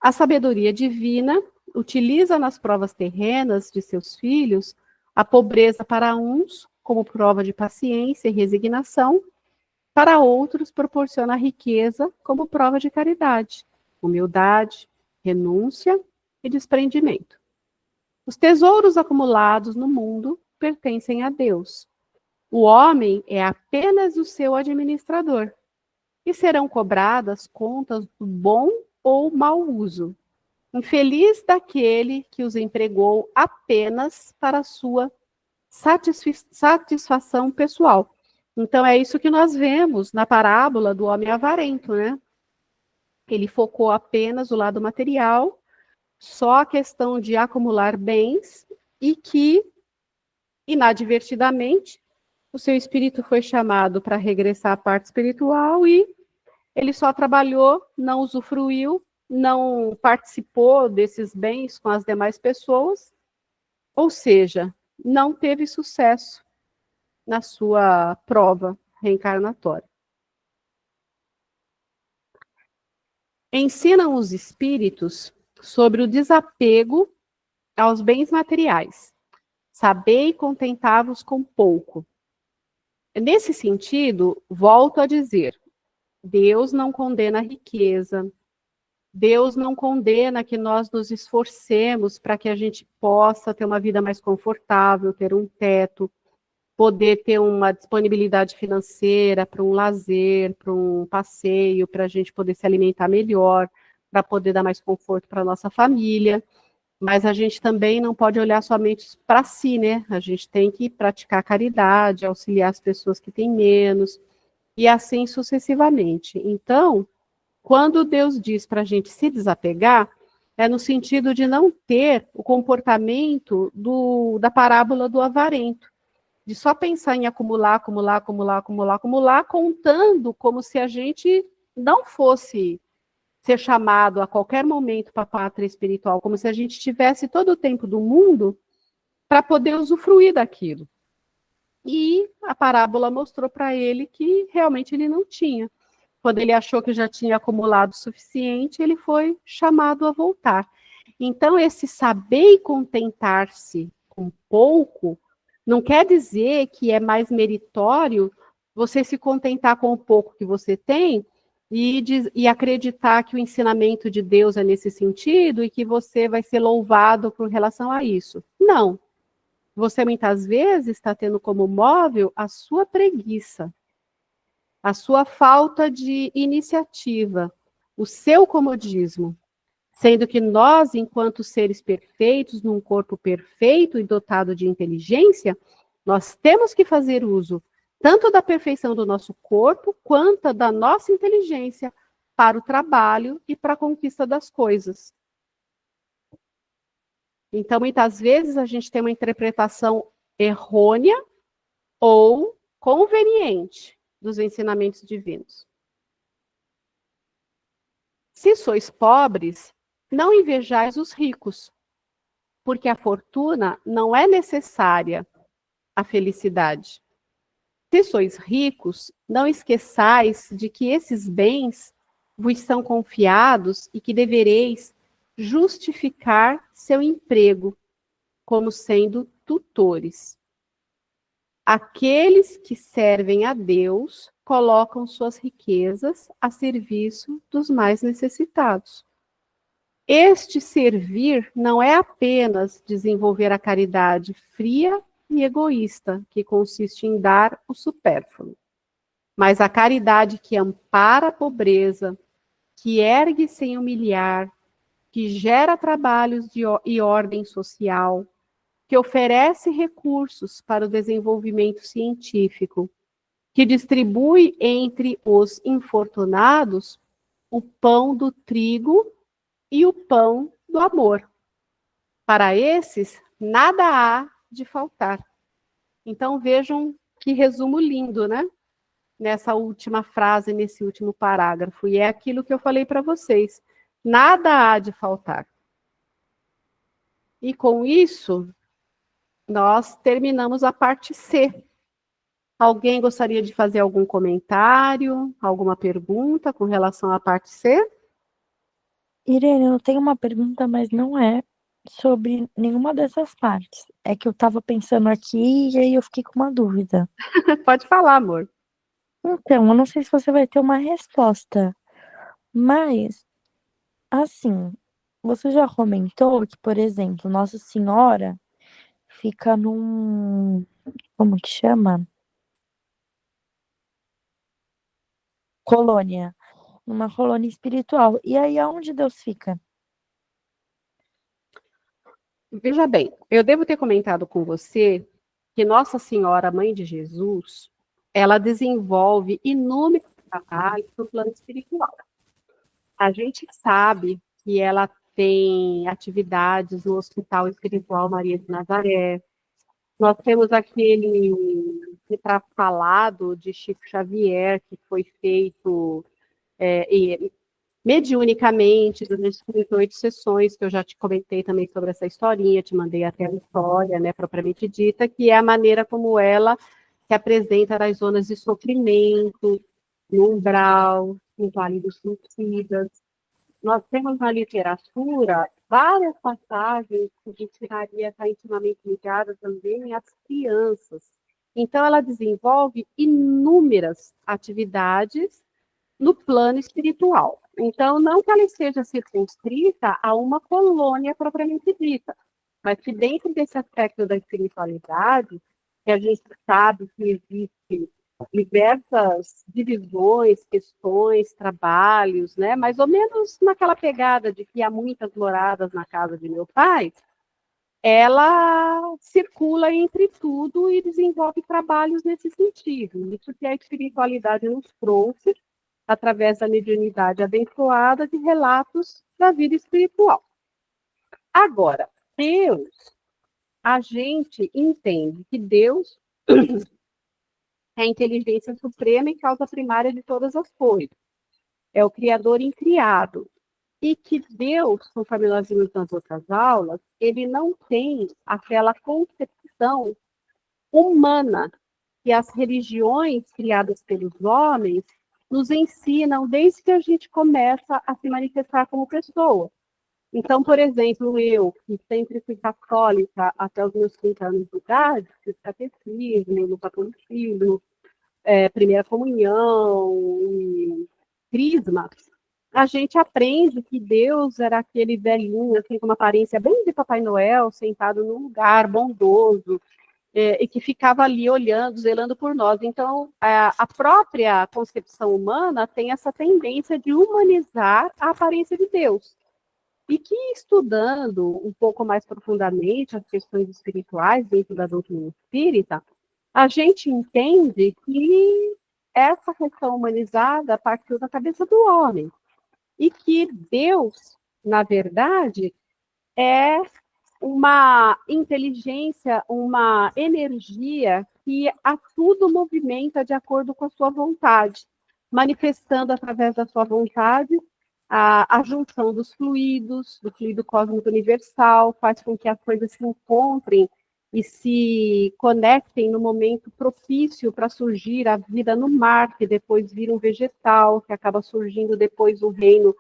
A sabedoria divina utiliza nas provas terrenas de seus filhos a pobreza para uns como prova de paciência e resignação, para outros proporciona a riqueza como prova de caridade, humildade, renúncia e desprendimento. Os tesouros acumulados no mundo pertencem a Deus. O homem é apenas o seu administrador, e serão cobradas contas do bom ou mau uso. Infeliz daquele que os empregou apenas para sua satisfação pessoal. Então, é isso que nós vemos na parábola do homem avarento, né? Ele focou apenas o lado material, só a questão de acumular bens, e que, inadvertidamente, o seu espírito foi chamado para regressar à parte espiritual e ele só trabalhou, não usufruiu, não participou desses bens com as demais pessoas, ou seja, não teve sucesso na sua prova reencarnatória. Ensinam os espíritos sobre o desapego aos bens materiais. Sabei contentar-vos com pouco. Nesse sentido, volto a dizer, Deus não condena a riqueza, Deus não condena que nós nos esforcemos para que a gente possa ter uma vida mais confortável, ter um teto, poder ter uma disponibilidade financeira para um lazer, para um passeio, para a gente poder se alimentar melhor, para poder dar mais conforto para a nossa família. Mas a gente também não pode olhar somente para si, né? A gente tem que praticar caridade, auxiliar as pessoas que têm menos, e assim sucessivamente. Então, quando Deus diz para a gente se desapegar, é no sentido de não ter o comportamento da parábola do avarento, de só pensar em acumular, acumular, acumular, acumular, acumular, contando como se a gente não fosse ser chamado a qualquer momento para a pátria espiritual, como se a gente tivesse todo o tempo do mundo para poder usufruir daquilo. E a parábola mostrou para ele que realmente ele não tinha. Quando ele achou que já tinha acumulado o suficiente, ele foi chamado a voltar. Então, esse saber e contentar-se com pouco não quer dizer que é mais meritório você se contentar com o pouco que você tem e acreditar que o ensinamento de Deus é nesse sentido e que você vai ser louvado com relação a isso. Não. Você muitas vezes está tendo como móvel a sua preguiça, a sua falta de iniciativa, o seu comodismo, sendo que nós, enquanto seres perfeitos, num corpo perfeito e dotado de inteligência, nós temos que fazer uso tanto da perfeição do nosso corpo, quanto da nossa inteligência para o trabalho e para a conquista das coisas. Então, muitas vezes, a gente tem uma interpretação errônea ou conveniente dos ensinamentos divinos. Se sois pobres, não invejais os ricos, porque a fortuna não é necessária à felicidade. Se sois ricos, não esqueçais de que esses bens vos são confiados e que devereis justificar seu emprego como sendo tutores. Aqueles que servem a Deus colocam suas riquezas a serviço dos mais necessitados. Este servir não é apenas desenvolver a caridade fria e egoísta, que consiste em dar o supérfluo, mas a caridade que ampara a pobreza, que ergue sem humilhar, que gera trabalhos e ordem social, que oferece recursos para o desenvolvimento científico, que distribui entre os infortunados o pão do trigo e o pão do amor. Para esses, nada há de faltar. Então, vejam que resumo lindo, né? Nessa última frase, nesse último parágrafo. E é aquilo que eu falei para vocês. Nada há de faltar. E com isso, nós terminamos a parte C. Alguém gostaria de fazer algum comentário, alguma pergunta com relação à parte C? Irene, eu tenho uma pergunta, mas não é sobre nenhuma dessas partes. É que eu tava pensando aqui e aí eu fiquei com uma dúvida. Pode falar, amor. Então, eu não sei se você vai ter uma resposta, mas, assim, você já comentou que, por exemplo, Nossa Senhora fica num. Como que chama? Colônia. Numa colônia espiritual. E aí, aonde Deus fica? Veja bem, eu devo ter comentado com você que Nossa Senhora, Mãe de Jesus, ela desenvolve inúmeros trabalhos no plano espiritual. A gente sabe que ela tem atividades no Hospital Espiritual Maria de Nazaré. Nós temos aquele retrato falado de Chico Xavier, que foi feito mediunicamente durante 38 sessões, que eu já te comentei também sobre essa historinha, te mandei até a história, né, propriamente dita, que é a maneira como ela se apresenta nas zonas de sofrimento, no umbral, no Vale dos Suicidas. Nós temos na literatura várias passagens que a gente estaria estar intimamente ligada também às crianças. Então, ela desenvolve inúmeras atividades no plano espiritual. Então, não que ela esteja circunscrita a uma colônia propriamente dita, mas que dentro desse aspecto da espiritualidade, que a gente sabe que existe diversas divisões, questões, trabalhos, né? Mais ou menos naquela pegada de que há muitas moradas na casa de meu pai, ela circula entre tudo e desenvolve trabalhos nesse sentido. Isso que a espiritualidade nos trouxe através da mediunidade abençoada de relatos da vida espiritual. Agora, Deus, a gente entende que Deus é a inteligência suprema e causa primária de todas as coisas. É o Criador incriado. E que Deus, conforme nós vimos nas outras aulas, ele não tem aquela concepção humana que as religiões criadas pelos homens nos ensinam desde que a gente começa a se manifestar como pessoa. Então, por exemplo, eu, que sempre fui católica até os meus 30 anos de idade, fiz catecismo, no catolicismo, primeira comunhão, e crisma, a gente aprende que Deus era aquele velhinho, assim, com uma aparência bem de Papai Noel, sentado num lugar bondoso, e que ficava ali olhando, zelando por nós. Então, a própria concepção humana tem essa tendência de humanizar a aparência de Deus. E que estudando um pouco mais profundamente as questões espirituais dentro da doutrina espírita, a gente entende que essa questão humanizada partiu da cabeça do homem. E que Deus, na verdade, é uma inteligência, uma energia que a tudo movimenta de acordo com a sua vontade, manifestando através da sua vontade a junção dos fluidos, do fluido cósmico universal, faz com que as coisas se encontrem e se conectem no momento propício para surgir a vida no mar, que depois vira um vegetal, que acaba surgindo depois o reino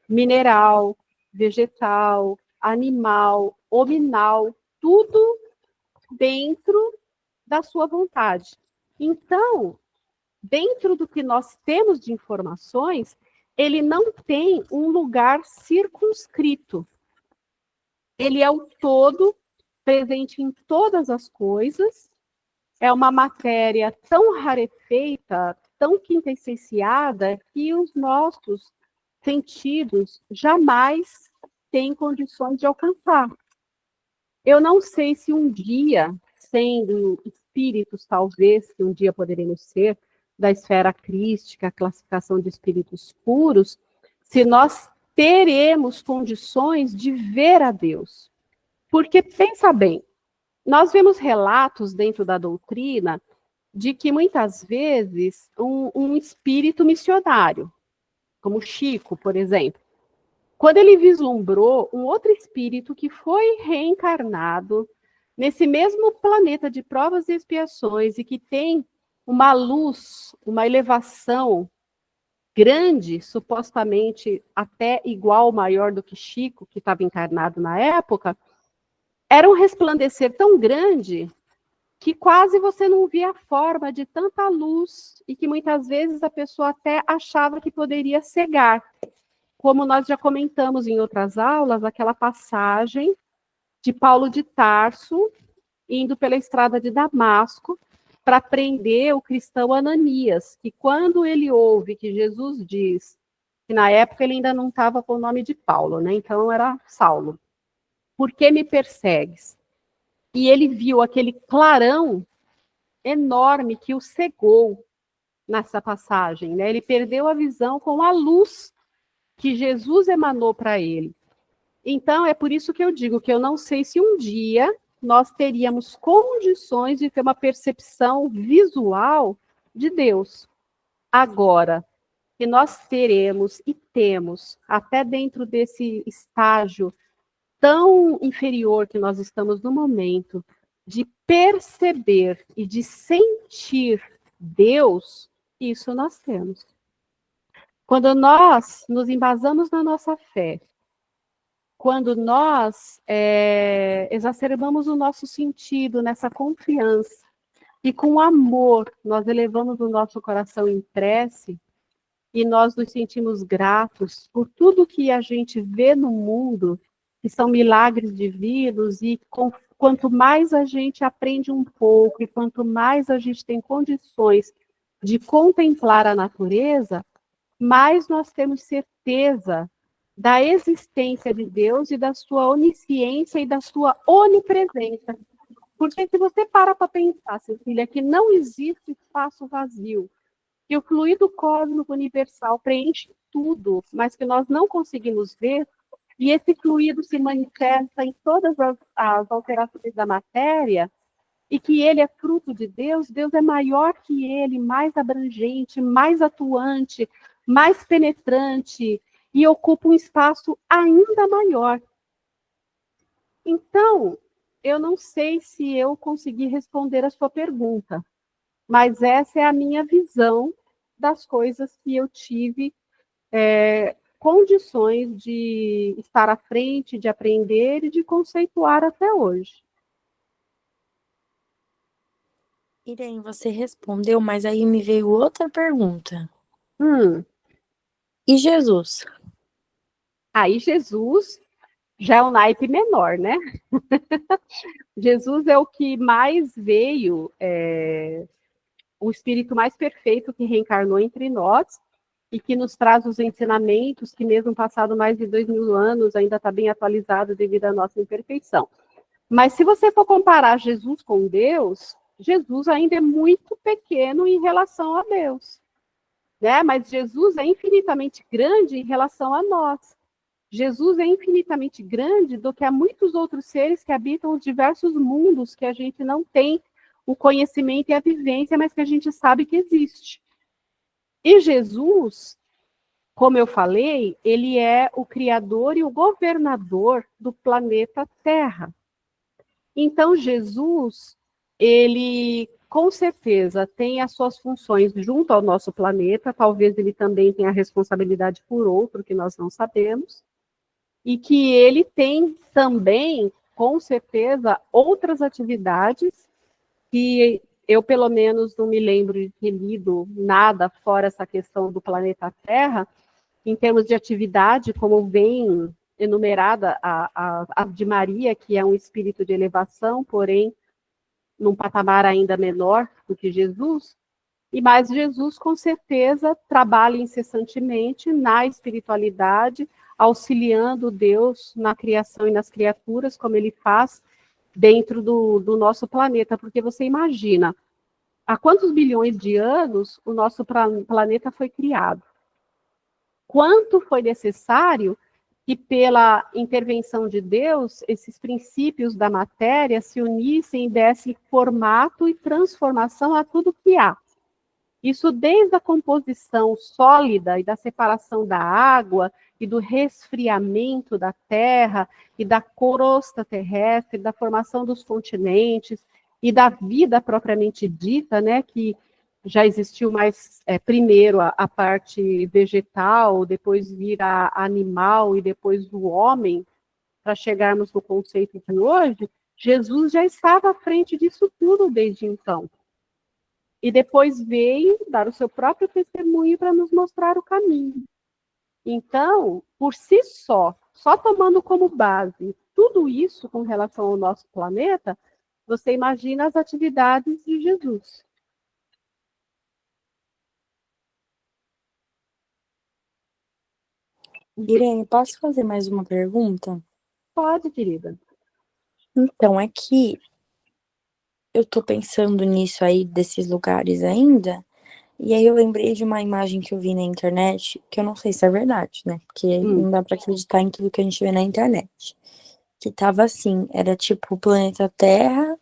mineral, vegetal, animal, hominal, tudo dentro da sua vontade. Então, dentro do que nós temos de informações, ele não tem um lugar circunscrito. Ele é o todo, presente em todas as coisas, é uma matéria tão rarefeita, tão quintessenciada, que os nossos sentidos jamais têm condições de alcançar. Eu não sei se um dia, sendo espíritos, talvez, que um dia poderemos ser, da esfera crística, a classificação de espíritos puros, se nós teremos condições de ver a Deus. Porque, pensa bem, nós vemos relatos dentro da doutrina de que, muitas vezes, um espírito missionário, como Chico, por exemplo, quando ele vislumbrou um outro espírito que foi reencarnado nesse mesmo planeta de provas e expiações e que tem uma luz, uma elevação grande, supostamente até igual ou maior do que Chico, que estava encarnado na época, era um resplandecer tão grande que quase você não via a forma de tanta luz e que muitas vezes a pessoa até achava que poderia cegar. Como nós já comentamos em outras aulas, aquela passagem de Paulo de Tarso indo pela estrada de Damasco para prender o cristão Ananias, que quando ele ouve que Jesus diz, que na época ele ainda não estava com o nome de Paulo, né? Então era Saulo. Por que me persegues? E ele viu aquele clarão enorme que o cegou nessa passagem, né? Ele perdeu a visão com a luz que Jesus emanou para ele. Então, é por isso que eu digo que eu não sei se um dia nós teríamos condições de ter uma percepção visual de Deus. Agora, que nós teremos e temos, até dentro desse estágio tão inferior que nós estamos no momento, de perceber e de sentir Deus, isso nós temos. Quando nós nos embasamos na nossa fé, quando nós exacerbamos o nosso sentido nessa confiança, e com amor nós elevamos o nosso coração em prece, e nós nos sentimos gratos por tudo que a gente vê no mundo, que são milagres divinos, e quanto mais a gente aprende um pouco, e quanto mais a gente tem condições de contemplar a natureza, mais nós temos certeza da existência de Deus e da sua onisciência e da sua onipresença. Porque se você para pensar, Cecília, que não existe espaço vazio, que o fluido cósmico universal preenche tudo, mas que nós não conseguimos ver, e esse fluido se manifesta em todas as alterações da matéria, e que ele é fruto de Deus, Deus é maior que ele, mais abrangente, mais atuante, mais penetrante, e ocupa um espaço ainda maior. Então, eu não sei se eu consegui responder a sua pergunta, mas essa é a minha visão das coisas que eu tive condições de estar à frente, de aprender e de conceituar até hoje. Irene, você respondeu, mas aí me veio outra pergunta. E Jesus? Aí Jesus já é um naipe menor, né? Jesus é o que mais veio, o espírito mais perfeito que reencarnou entre nós e que nos traz os ensinamentos que mesmo passado mais de 2000 anos ainda está bem atualizado devido à nossa imperfeição. Mas se você for comparar Jesus com Deus, Jesus ainda é muito pequeno em relação a Deus, né? Mas Jesus é infinitamente grande em relação a nós. Jesus é infinitamente grande do que há muitos outros seres que habitam os diversos mundos que a gente não tem o conhecimento e a vivência, mas que a gente sabe que existe. E Jesus, como eu falei, ele é o criador e o governador do planeta Terra. Então, Jesus, ele com certeza tem as suas funções junto ao nosso planeta, talvez ele também tenha responsabilidade por outro, que nós não sabemos, e que ele tem também, com certeza, outras atividades que eu, pelo menos, não me lembro de ter lido nada fora essa questão do planeta Terra, em termos de atividade, como vem enumerada a de Maria, que é um espírito de elevação, porém, num patamar ainda menor do que Jesus, mas Jesus, com certeza, trabalha incessantemente na espiritualidade, auxiliando Deus na criação e nas criaturas, como ele faz dentro do nosso planeta, porque você imagina, há quantos bilhões de anos o nosso planeta foi criado? Quanto foi necessário que, pela intervenção de Deus, esses princípios da matéria se unissem e dessem formato e transformação a tudo que há. Isso desde a composição sólida e da separação da água e do resfriamento da terra e da crosta terrestre, da formação dos continentes e da vida propriamente dita, né, que já existiu mais, primeiro a parte vegetal, depois vira animal e depois o homem, para chegarmos no conceito de hoje, Jesus já estava à frente disso tudo desde então. E depois veio dar o seu próprio testemunho para nos mostrar o caminho. Então, por si só tomando como base tudo isso com relação ao nosso planeta, você imagina as atividades de Jesus. Irene, posso fazer mais uma pergunta? Pode, querida. Então, é que eu tô pensando nisso aí, desses lugares ainda, e aí eu lembrei de uma imagem que eu vi na internet, que eu não sei se é verdade, né? Porque não dá pra acreditar em tudo que a gente vê na internet. Que tava assim, era tipo o planeta Terra,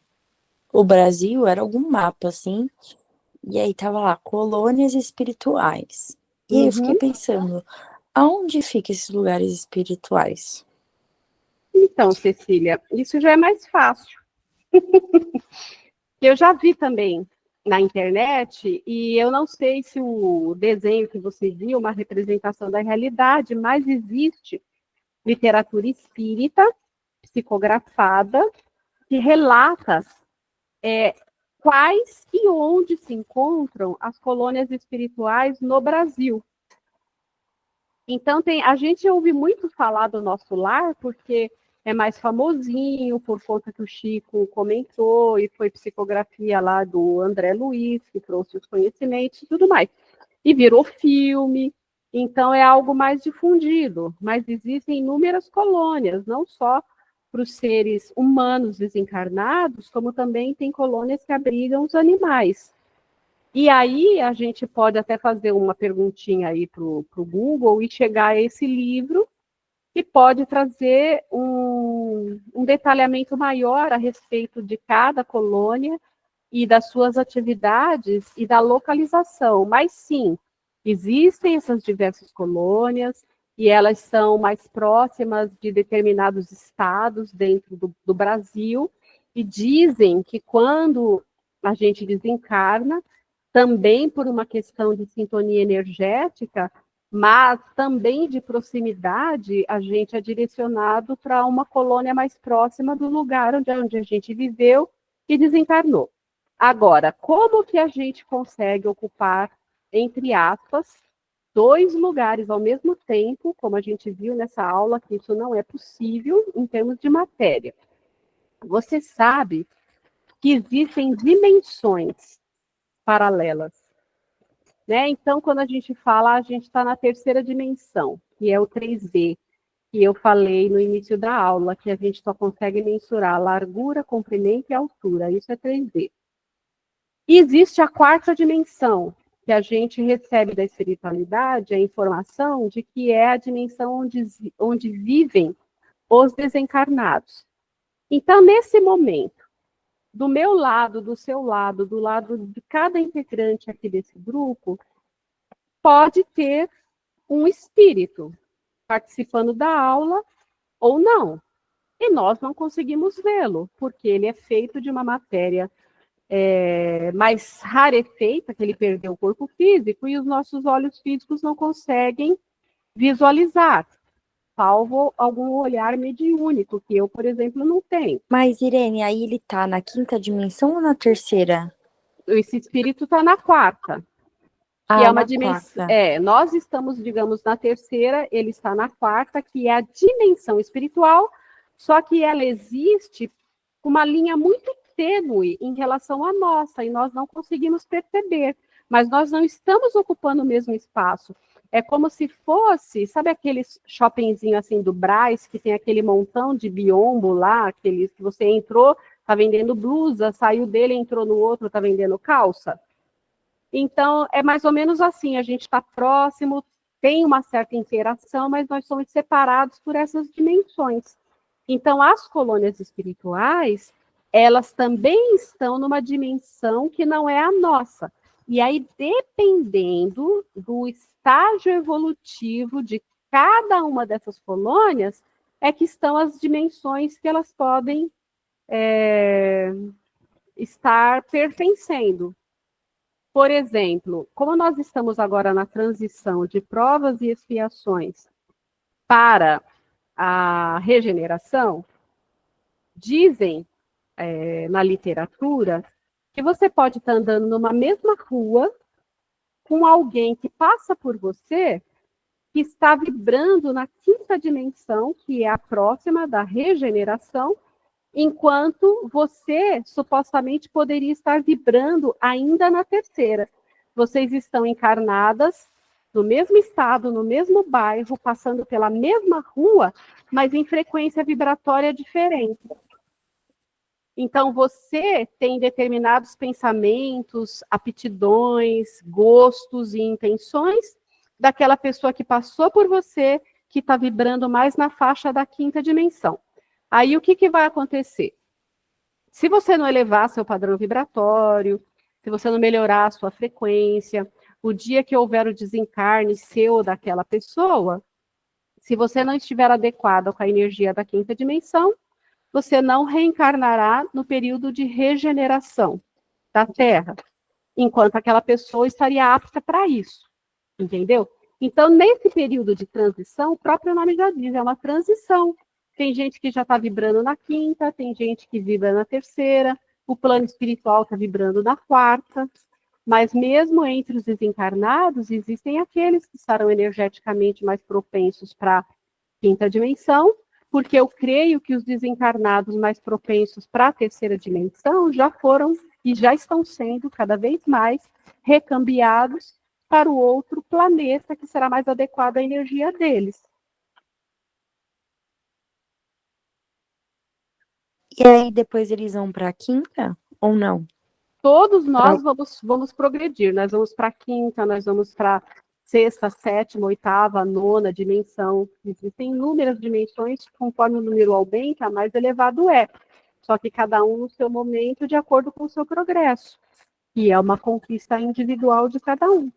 o Brasil, era algum mapa assim, e aí tava lá, colônias espirituais. E aí eu fiquei pensando, aonde ficam esses lugares espirituais? Então, Cecília, isso já é mais fácil. Eu já vi também na internet, e eu não sei se o desenho que você viu é uma representação da realidade, mas existe literatura espírita psicografada que relata quais e onde se encontram as colônias espirituais no Brasil. Então, a gente ouve muito falar do nosso lar, porque é mais famosinho, por conta que o Chico comentou, e foi psicografia lá do André Luiz, que trouxe os conhecimentos e tudo mais. E virou filme, então é algo mais difundido, mas existem inúmeras colônias, não só para os seres humanos desencarnados, como também tem colônias que abrigam os animais. E aí a gente pode até fazer uma perguntinha aí para o Google e chegar a esse livro, que pode trazer um detalhamento maior a respeito de cada colônia e das suas atividades e da localização. Mas sim, existem essas diversas colônias e elas são mais próximas de determinados estados dentro do Brasil, e dizem que quando a gente desencarna, também por uma questão de sintonia energética, mas também de proximidade, a gente é direcionado para uma colônia mais próxima do lugar onde a gente viveu e desencarnou. Agora, como que a gente consegue ocupar, entre aspas, dois lugares ao mesmo tempo, como a gente viu nessa aula, que isso não é possível em termos de matéria? Você sabe que existem dimensões paralelas, né? Então, quando a gente fala, a gente está na terceira dimensão, que é o 3D, que eu falei no início da aula, que a gente só consegue mensurar largura, comprimento e altura. Isso é 3D. E existe a quarta dimensão, que a gente recebe da espiritualidade a informação de que é a dimensão onde vivem os desencarnados. Então, nesse momento, do meu lado, do seu lado, do lado de cada integrante aqui desse grupo, pode ter um espírito participando da aula ou não. E nós não conseguimos vê-lo, porque ele é feito de uma matéria mais rarefeita, que ele perdeu o corpo físico, e os nossos olhos físicos não conseguem visualizar, salvo algum olhar mediúnico, que eu, por exemplo, não tenho. Mas, Irene, aí ele tá na quinta dimensão ou na terceira? Esse espírito está na quarta, que Ah, é uma na dimensão. quarta. Nós estamos, digamos, na terceira, ele está na quarta, que é a dimensão espiritual, só que ela existe com uma linha muito tênue em relação à nossa, e nós não conseguimos perceber. Mas nós não estamos ocupando o mesmo espaço. É como se fosse, sabe aqueles shoppingzinho assim do Brás, que tem aquele montão de biombo lá, aqueles que você entrou, tá vendendo blusa, saiu dele, entrou no outro, tá vendendo calça? Então, é mais ou menos assim, a gente está próximo, tem uma certa interação, mas nós somos separados por essas dimensões. Então, as colônias espirituais, elas também estão numa dimensão que não é a nossa. E aí, dependendo do estágio evolutivo de cada uma dessas colônias, é que estão as dimensões que elas podem estar pertencendo. Por exemplo, como nós estamos agora na transição de provas e expiações para a regeneração, dizem na literatura que você pode estar andando numa mesma rua com alguém que passa por você, que está vibrando na quinta dimensão, que é a próxima da regeneração, enquanto você supostamente poderia estar vibrando ainda na terceira. Vocês estão encarnadas no mesmo estado, no mesmo bairro, passando pela mesma rua, mas em frequência vibratória diferente. Então, você tem determinados pensamentos, aptidões, gostos e intenções daquela pessoa que passou por você, que está vibrando mais na faixa da quinta dimensão. Aí, o que vai acontecer? Se você não elevar seu padrão vibratório, se você não melhorar a sua frequência, o dia que houver o desencarne seu ou daquela pessoa, se você não estiver adequado com a energia da quinta dimensão, você não reencarnará no período de regeneração da Terra, enquanto aquela pessoa estaria apta para isso, entendeu? Então, nesse período de transição, o próprio nome já diz, é uma transição. Tem gente que já está vibrando na quinta, tem gente que vibra na terceira, o plano espiritual está vibrando na quarta, mas mesmo entre os desencarnados, existem aqueles que estarão energeticamente mais propensos para a quinta dimensão, porque eu creio que os desencarnados mais propensos para a terceira dimensão já foram e já estão sendo cada vez mais recambiados para o outro planeta que será mais adequado à energia deles. E aí depois eles vão pra quinta ou não? Todos nós vamos progredir, nós vamos para a quinta, nós vamos para sexta, sétima, oitava, nona dimensão. Existem inúmeras dimensões, conforme o número aumenta, mais elevado é. Só que cada um no seu momento, de acordo com o seu progresso. E é uma conquista individual de cada um.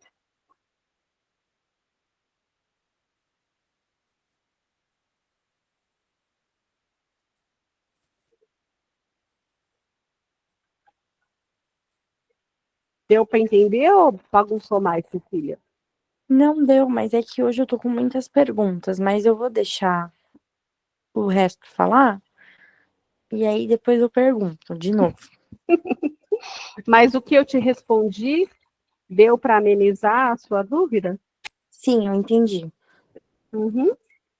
Deu para entender ou bagunçou mais, Cecília? Não deu, mas é que hoje eu tô com muitas perguntas, mas eu vou deixar o resto falar e aí depois eu pergunto de novo. Mas o que eu te respondi deu para amenizar a sua dúvida? Sim, eu entendi. Uhum.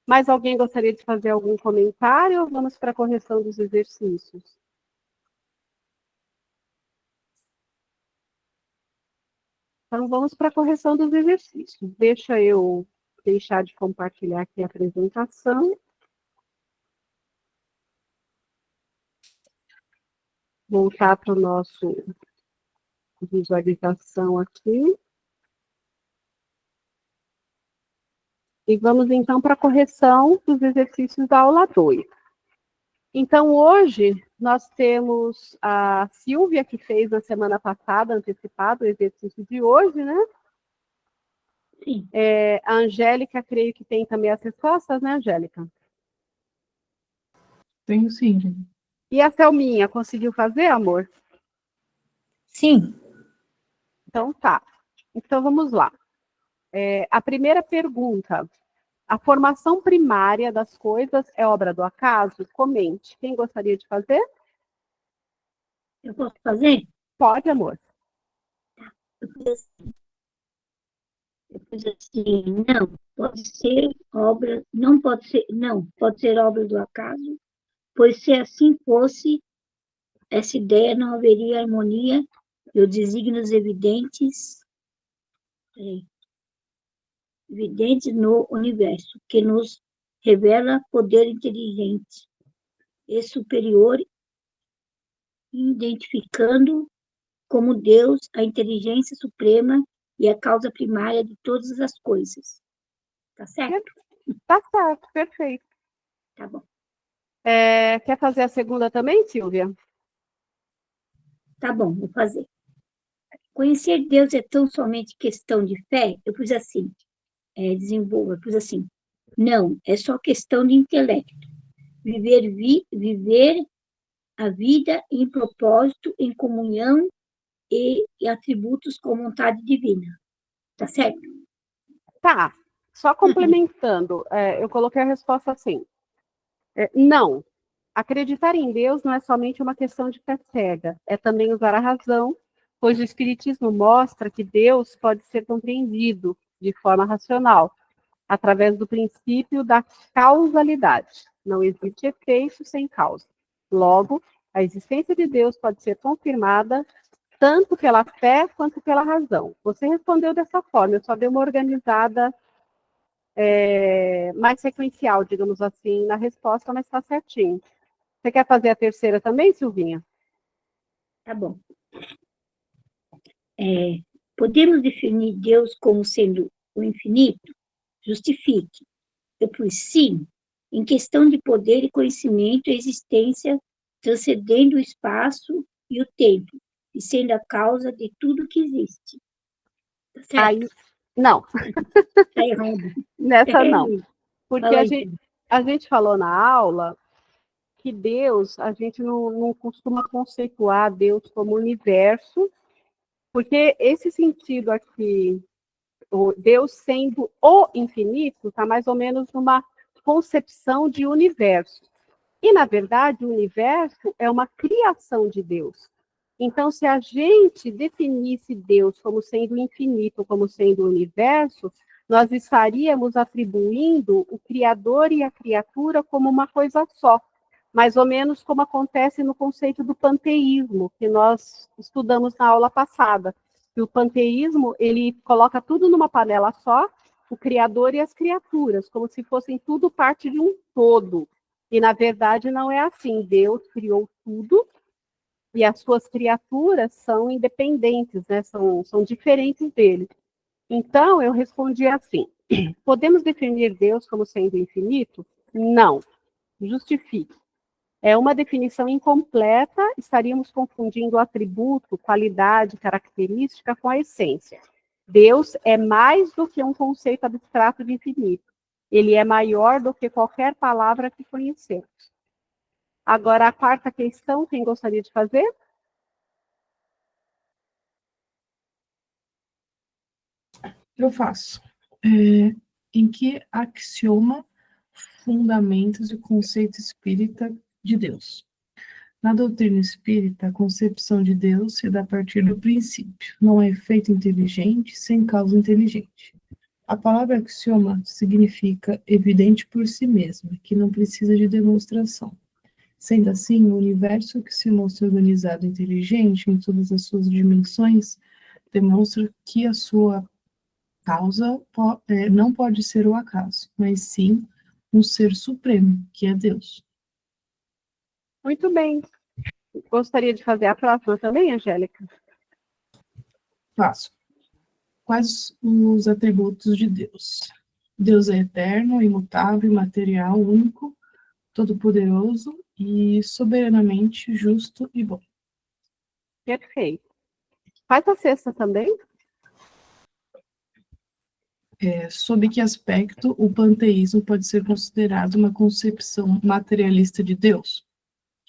Mais alguém gostaria de fazer algum comentário ou vamos para a correção dos exercícios? Então, vamos para a correção dos exercícios. Deixa eu deixar de compartilhar aqui a apresentação. Voltar para o nosso visualização aqui. E vamos, então, para a correção dos exercícios da aula 2. Então, hoje, nós temos a Silvia, que fez na semana passada, antecipado o exercício de hoje, né? Sim. A Angélica, creio que tem também as respostas, né, Angélica? Tenho sim, gente. E a Selminha, conseguiu fazer, amor? Sim. Então, tá. Então, vamos lá. A primeira pergunta. A formação primária das coisas é obra do acaso? Comente. Quem gostaria de fazer? Eu posso fazer? Pode, amor. Eu pus assim, não, pode ser obra, não pode ser, não, pode ser obra do acaso, pois se assim fosse, essa ideia não haveria harmonia e os desígnios evidentes no universo, que nos revela poder inteligente e superior, identificando como Deus a inteligência suprema e a causa primária de todas as coisas. Tá certo? Tá certo, perfeito. Tá bom. Quer fazer a segunda também, Silvia? Tá bom, vou fazer. Conhecer Deus é tão somente questão de fé? Eu pus assim, desenvolva, eu pus assim. Não, é só questão de intelecto. Viver a vida em propósito, em comunhão e atributos com vontade divina. Tá certo? Tá. Só complementando, eu coloquei a resposta assim. Não. Acreditar em Deus não é somente uma questão de fé cega, é também usar a razão, pois o Espiritismo mostra que Deus pode ser compreendido de forma racional, através do princípio da causalidade. Não existe efeito sem causa. Logo, a existência de Deus pode ser confirmada tanto pela fé quanto pela razão. Você respondeu dessa forma, eu só dei uma organizada mais sequencial, digamos assim, na resposta, mas está certinho. Você quer fazer a terceira também, Silvinha? Tá bom. Podemos definir Deus como sendo o infinito? Justifique. Eu pus sim, em questão de poder e conhecimento e existência, transcendendo o espaço e o tempo, e sendo a causa de tudo que existe. Tá certo? Aí, não. Tá errado. Nessa não. Porque Fala a aí. gente falou na aula que Deus, a gente não costuma conceituar Deus como universo, porque esse sentido aqui, o Deus sendo o infinito, está mais ou menos numa concepção de universo. E, na verdade, o universo é uma criação de Deus. Então, se a gente definisse Deus como sendo infinito, como sendo o universo, nós estaríamos atribuindo o Criador e a criatura como uma coisa só, mais ou menos como acontece no conceito do panteísmo, que nós estudamos na aula passada. E o panteísmo, ele coloca tudo numa panela só, o Criador e as criaturas, como se fossem tudo parte de um todo. E, na verdade, não é assim. Deus criou tudo e as suas criaturas são independentes, né? São diferentes dele. Então, eu respondi assim: podemos definir Deus como sendo infinito? Não. Justifique. É uma definição incompleta, estaríamos confundindo o atributo, qualidade, característica com a essência. Deus é mais do que um conceito abstrato de infinito. Ele é maior do que qualquer palavra que conhecemos. Agora, a quarta questão, quem gostaria de fazer? Eu faço. Em que axioma fundamentos o conceito espírita de Deus? Na doutrina espírita, a concepção de Deus se dá a partir do princípio. Não é efeito inteligente sem causa inteligente. A palavra axioma significa evidente por si mesma, que não precisa de demonstração. Sendo assim, o universo que se mostra organizado e inteligente em todas as suas dimensões demonstra que a sua causa não pode ser o acaso, mas sim um ser supremo, que é Deus. Muito bem. Gostaria de fazer a próxima também, Angélica? Faço. Quais os atributos de Deus? Deus é eterno, imutável, imaterial, único, todo-poderoso e soberanamente justo e bom. Perfeito. Faz a sexta também? Sob que aspecto o panteísmo pode ser considerado uma concepção materialista de Deus?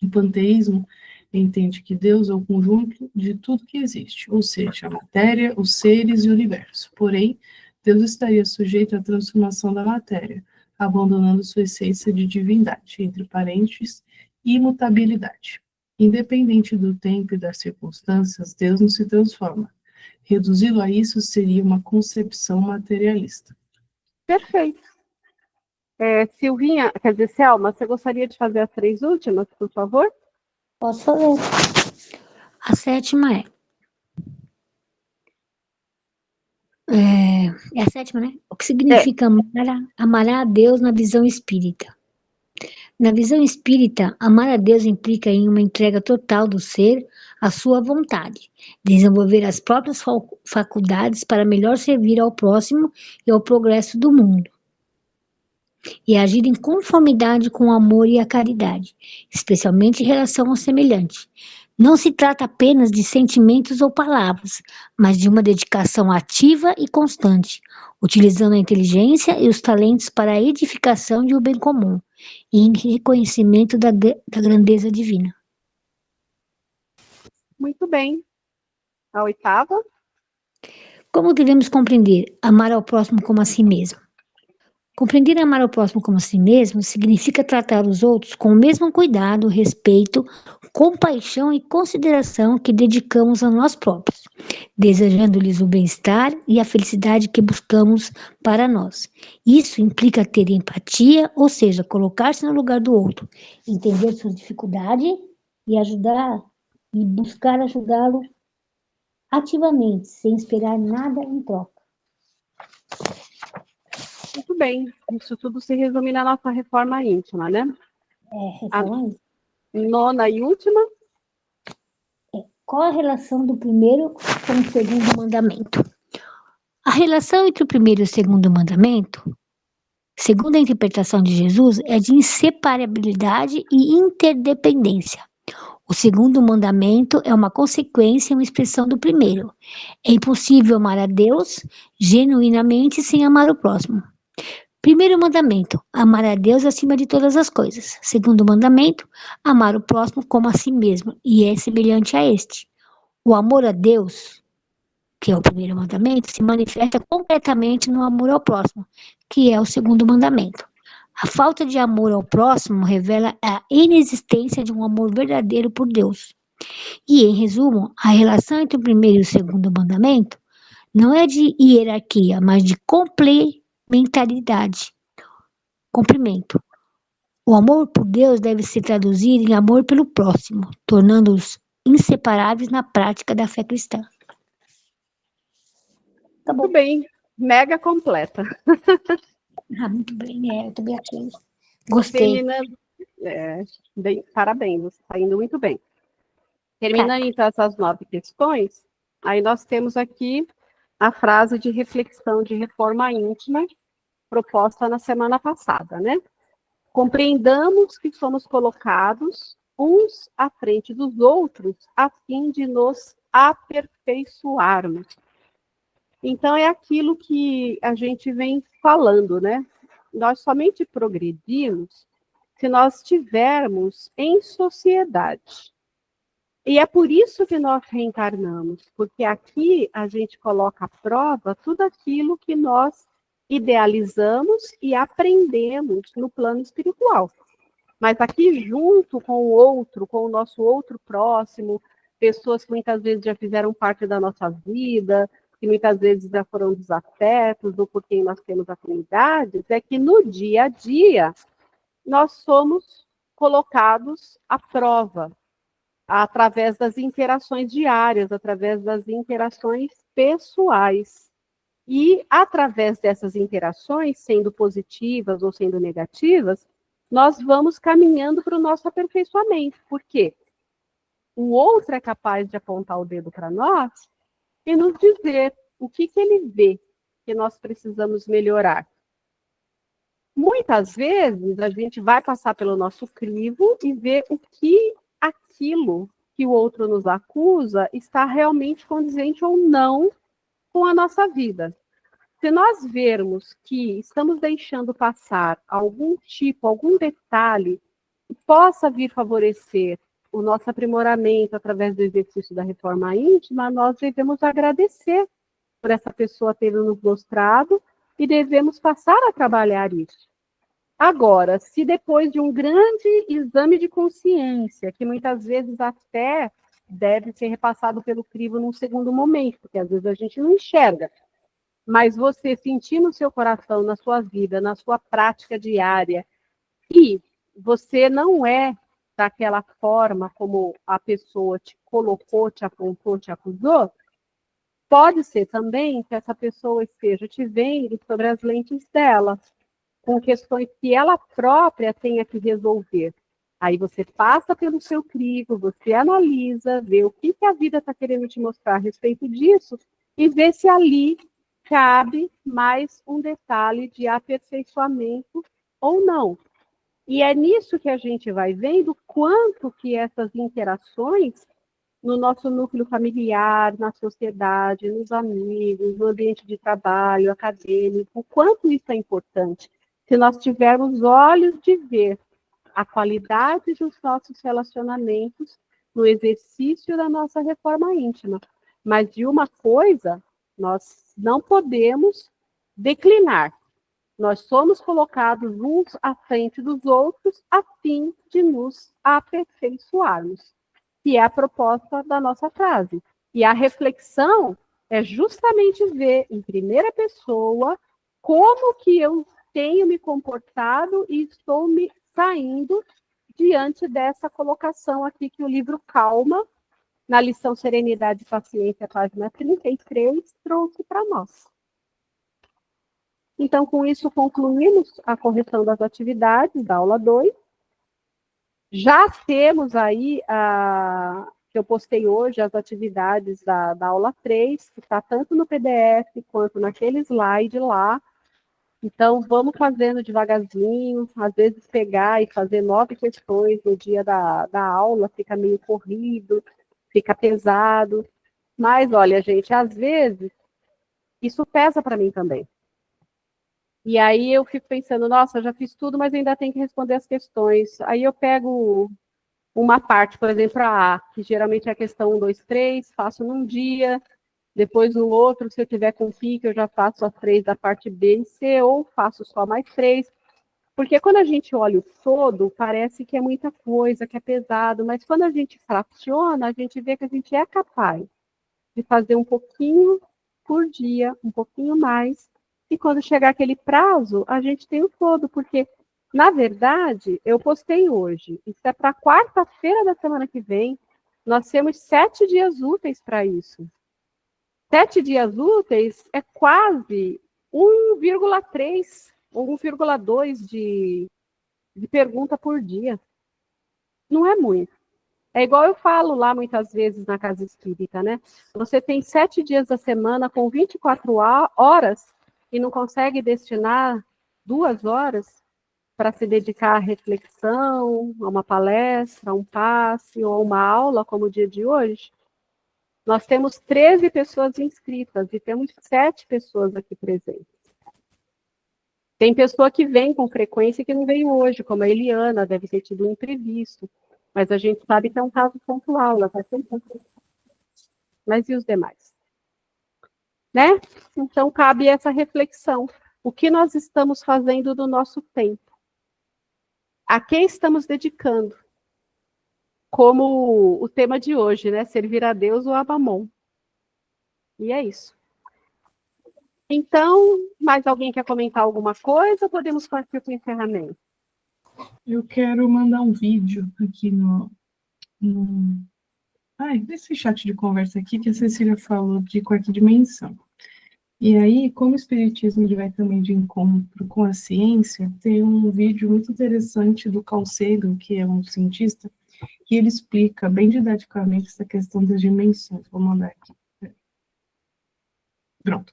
O panteísmo entende que Deus é o conjunto de tudo que existe, ou seja, a matéria, os seres e o universo. Porém, Deus estaria sujeito à transformação da matéria, abandonando sua essência de divindade, entre parênteses, imutabilidade. Independente do tempo e das circunstâncias, Deus não se transforma. Reduzi-lo a isso seria uma concepção materialista. Perfeito. Silvinha, quer dizer, Selma, você gostaria de fazer as 3 últimas, por favor? Posso fazer. A sétima é a sétima, né? O que significa amar a Deus na visão espírita? Na visão espírita, amar a Deus implica em uma entrega total do ser à sua vontade, desenvolver as próprias faculdades para melhor servir ao próximo e ao progresso do mundo, e agir em conformidade com o amor e a caridade, especialmente em relação ao semelhante. Não se trata apenas de sentimentos ou palavras, mas de uma dedicação ativa e constante, utilizando a inteligência e os talentos para a edificação de um bem comum e em reconhecimento da grandeza divina. Muito bem. A oitava? Como devemos compreender amar ao próximo como a si mesmo? Compreender amar ao próximo como a si mesmo significa tratar os outros com o mesmo cuidado, respeito, compaixão e consideração que dedicamos a nós próprios, desejando-lhes o bem-estar e a felicidade que buscamos para nós. Isso implica ter empatia, ou seja, colocar-se no lugar do outro, entender suas dificuldades e ajudar e buscar ajudá-lo ativamente, sem esperar nada em troca. Muito bem. Isso tudo se resume na nossa reforma íntima, né? Reforma A nona e última? Qual a relação do primeiro com o segundo mandamento? A relação entre o primeiro e o segundo mandamento, segundo a interpretação de Jesus, é de inseparabilidade e interdependência. O segundo mandamento é uma consequência e uma expressão do primeiro. É impossível amar a Deus genuinamente sem amar o próximo. Primeiro mandamento, amar a Deus acima de todas as coisas. Segundo mandamento, amar o próximo como a si mesmo, e é semelhante a este. O amor a Deus, que é o primeiro mandamento, se manifesta completamente no amor ao próximo, que é o segundo mandamento. A falta de amor ao próximo revela a inexistência de um amor verdadeiro por Deus. E, em resumo, a relação entre o primeiro e o segundo mandamento não é de hierarquia, mas de complementaridade. Cumprimento. O amor por Deus deve se traduzir em amor pelo próximo, tornando-os inseparáveis na prática da fé cristã. Tá bom. Muito bem. Mega completa. Muito bem, eu também achei. Gostei. Terminando. Parabéns, você está indo muito bem. Terminando então essas 9 questões, aí nós temos aqui a frase de reflexão de reforma íntima proposta na semana passada, né? Compreendamos que somos colocados uns à frente dos outros a fim de nos aperfeiçoarmos. Então, é aquilo que a gente vem falando, né? Nós somente progredimos se nós estivermos em sociedade. E é por isso que nós reencarnamos, porque aqui a gente coloca à prova tudo aquilo que nós idealizamos e aprendemos no plano espiritual. Mas aqui junto com o outro, com o nosso outro próximo, pessoas que muitas vezes já fizeram parte da nossa vida, que muitas vezes já foram desafetos, ou por quem nós temos afinidades, é que no dia a dia nós somos colocados à prova, através das interações diárias, através das interações pessoais. E, através dessas interações, sendo positivas ou sendo negativas, nós vamos caminhando para o nosso aperfeiçoamento. Por quê? O outro é capaz de apontar o dedo para nós e nos dizer o que ele vê que nós precisamos melhorar. Muitas vezes a gente vai passar pelo nosso crivo e ver o que aquilo que o outro nos acusa está realmente condizente ou não com a nossa vida. Se nós vermos que estamos deixando passar algum tipo, algum detalhe que possa vir favorecer o nosso aprimoramento através do exercício da reforma íntima, nós devemos agradecer por essa pessoa ter nos mostrado e devemos passar a trabalhar isso. Agora, se depois de um grande exame de consciência, que muitas vezes até deve ser repassado pelo crivo num segundo momento, porque às vezes a gente não enxerga, mas você sentir no seu coração, na sua vida, na sua prática diária, que você não é daquela forma como a pessoa te colocou, te apontou, te acusou, pode ser também que essa pessoa esteja te vendo sobre as lentes dela, com questões que ela própria tenha que resolver. Aí você passa pelo seu crivo, você analisa, vê o que a vida está querendo te mostrar a respeito disso e vê se ali cabe mais um detalhe de aperfeiçoamento ou não. E é nisso que a gente vai vendo quanto que essas interações no nosso núcleo familiar, na sociedade, nos amigos, no ambiente de trabalho, acadêmico, o quanto isso é importante. Se nós tivermos olhos de ver a qualidade dos nossos relacionamentos no exercício da nossa reforma íntima. Mas de uma coisa, nós não podemos declinar. Nós somos colocados uns à frente dos outros a fim de nos aperfeiçoarmos, que é a proposta da nossa frase. E a reflexão é justamente ver em primeira pessoa como que eu tenho me comportado e estou me saindo diante dessa colocação aqui que o livro Calma, na lição Serenidade e Paciência, página 33, trouxe para nós. Então, com isso, concluímos a correção das atividades da aula 2. Já temos aí, que eu postei hoje, as atividades da aula 3, que está tanto no PDF quanto naquele slide lá. Então, vamos fazendo devagarzinho, às vezes pegar e fazer 9 questões no dia da aula, fica meio corrido, fica pesado. Mas, olha, gente, às vezes, isso pesa para mim também. E aí eu fico pensando, nossa, já fiz tudo, mas ainda tenho que responder as questões. Aí eu pego uma parte, por exemplo, a A, que geralmente é a questão 1, 2, 3, faço num dia, depois no outro, se eu tiver com pique, eu já faço as 3 da parte B e C, ou faço só mais 3. Porque quando a gente olha o todo, parece que é muita coisa, que é pesado, mas quando a gente fraciona, a gente vê que a gente é capaz de fazer um pouquinho por dia, um pouquinho mais, e quando chegar aquele prazo, a gente tem o todo, porque, na verdade, eu postei hoje, isso é para quarta-feira da semana que vem, nós temos 7 dias úteis para isso. 7 dias úteis é quase 1,3 ou 1,2 de pergunta por dia. Não é muito. É igual eu falo lá muitas vezes na casa espírita, né? Você tem 7 dias da semana com 24 horas e não consegue destinar 2 horas para se dedicar à reflexão, a uma palestra, a um passe ou a uma aula, como o dia de hoje. Nós temos 13 pessoas inscritas e temos 7 pessoas aqui presentes. Tem pessoa que vem com frequência e que não veio hoje, como a Eliana, deve ter tido um imprevisto. Mas a gente sabe que é um caso pontual, ela está sempre. Mas e os demais? Né? Então, cabe essa reflexão. O que nós estamos fazendo do nosso tempo? A quem estamos dedicando? Como o tema de hoje, né? Servir a Deus ou a Mamon. E é isso. Então, mais alguém quer comentar alguma coisa? Ou podemos partir para o encerramento? Eu quero mandar um vídeo aqui nesse chat de conversa aqui que a Cecília falou de quarta dimensão. E aí, como o Espiritismo vai também de encontro com a ciência, tem um vídeo muito interessante do Carl Sagan, que é um cientista, que ele explica bem didaticamente essa questão das dimensões. Vou mandar aqui. Pronto.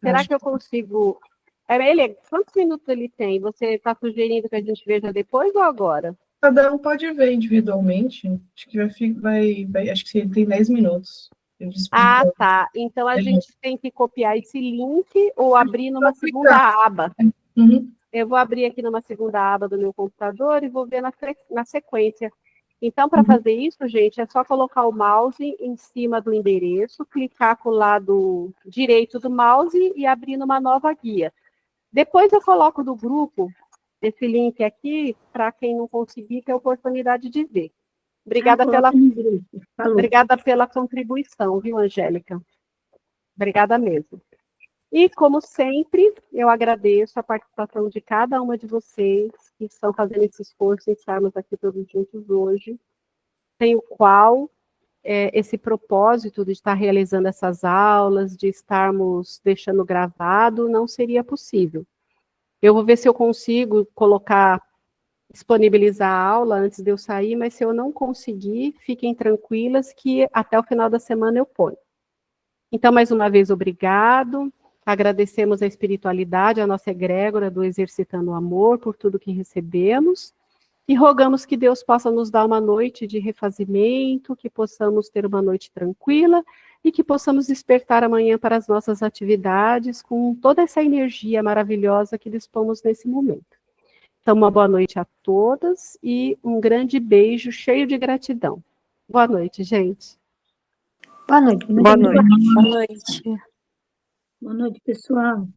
Será que eu consigo Quantos minutos ele tem? Você está sugerindo que a gente veja depois ou agora? Cada um pode ver individualmente. Acho que acho que ele tem 10 minutos. Ele Ah, explica. tá. Então a É. gente tem que copiar esse link ou abrir numa segunda aba. Uhum. Eu vou abrir aqui numa segunda aba do meu computador e vou ver na sequência. Então, para fazer isso, gente, é só colocar o mouse em cima do endereço, clicar com o lado direito do mouse e abrir numa nova guia. Depois eu coloco do grupo esse link aqui, para quem não conseguir ter a oportunidade de ver. Obrigada Coloca no grupo. Falou. Obrigada pela contribuição, viu, Angélica? Obrigada mesmo. E, como sempre, eu agradeço a participação de cada uma de vocês que estão fazendo esse esforço em estarmos aqui todos juntos hoje, sem o qual esse propósito de estar realizando essas aulas, de estarmos deixando gravado, não seria possível. Eu vou ver se eu consigo disponibilizar a aula antes de eu sair, mas se eu não conseguir, fiquem tranquilas que até o final da semana eu ponho. Então, mais uma vez, obrigado. Agradecemos a espiritualidade, a nossa egrégora do Exercitando o Amor, por tudo que recebemos. E rogamos que Deus possa nos dar uma noite de refazimento, que possamos ter uma noite tranquila e que possamos despertar amanhã para as nossas atividades com toda essa energia maravilhosa que dispomos nesse momento. Então, uma boa noite a todas e um grande beijo cheio de gratidão. Boa noite, gente. Boa noite. Boa noite. Boa noite. Boa noite, pessoal.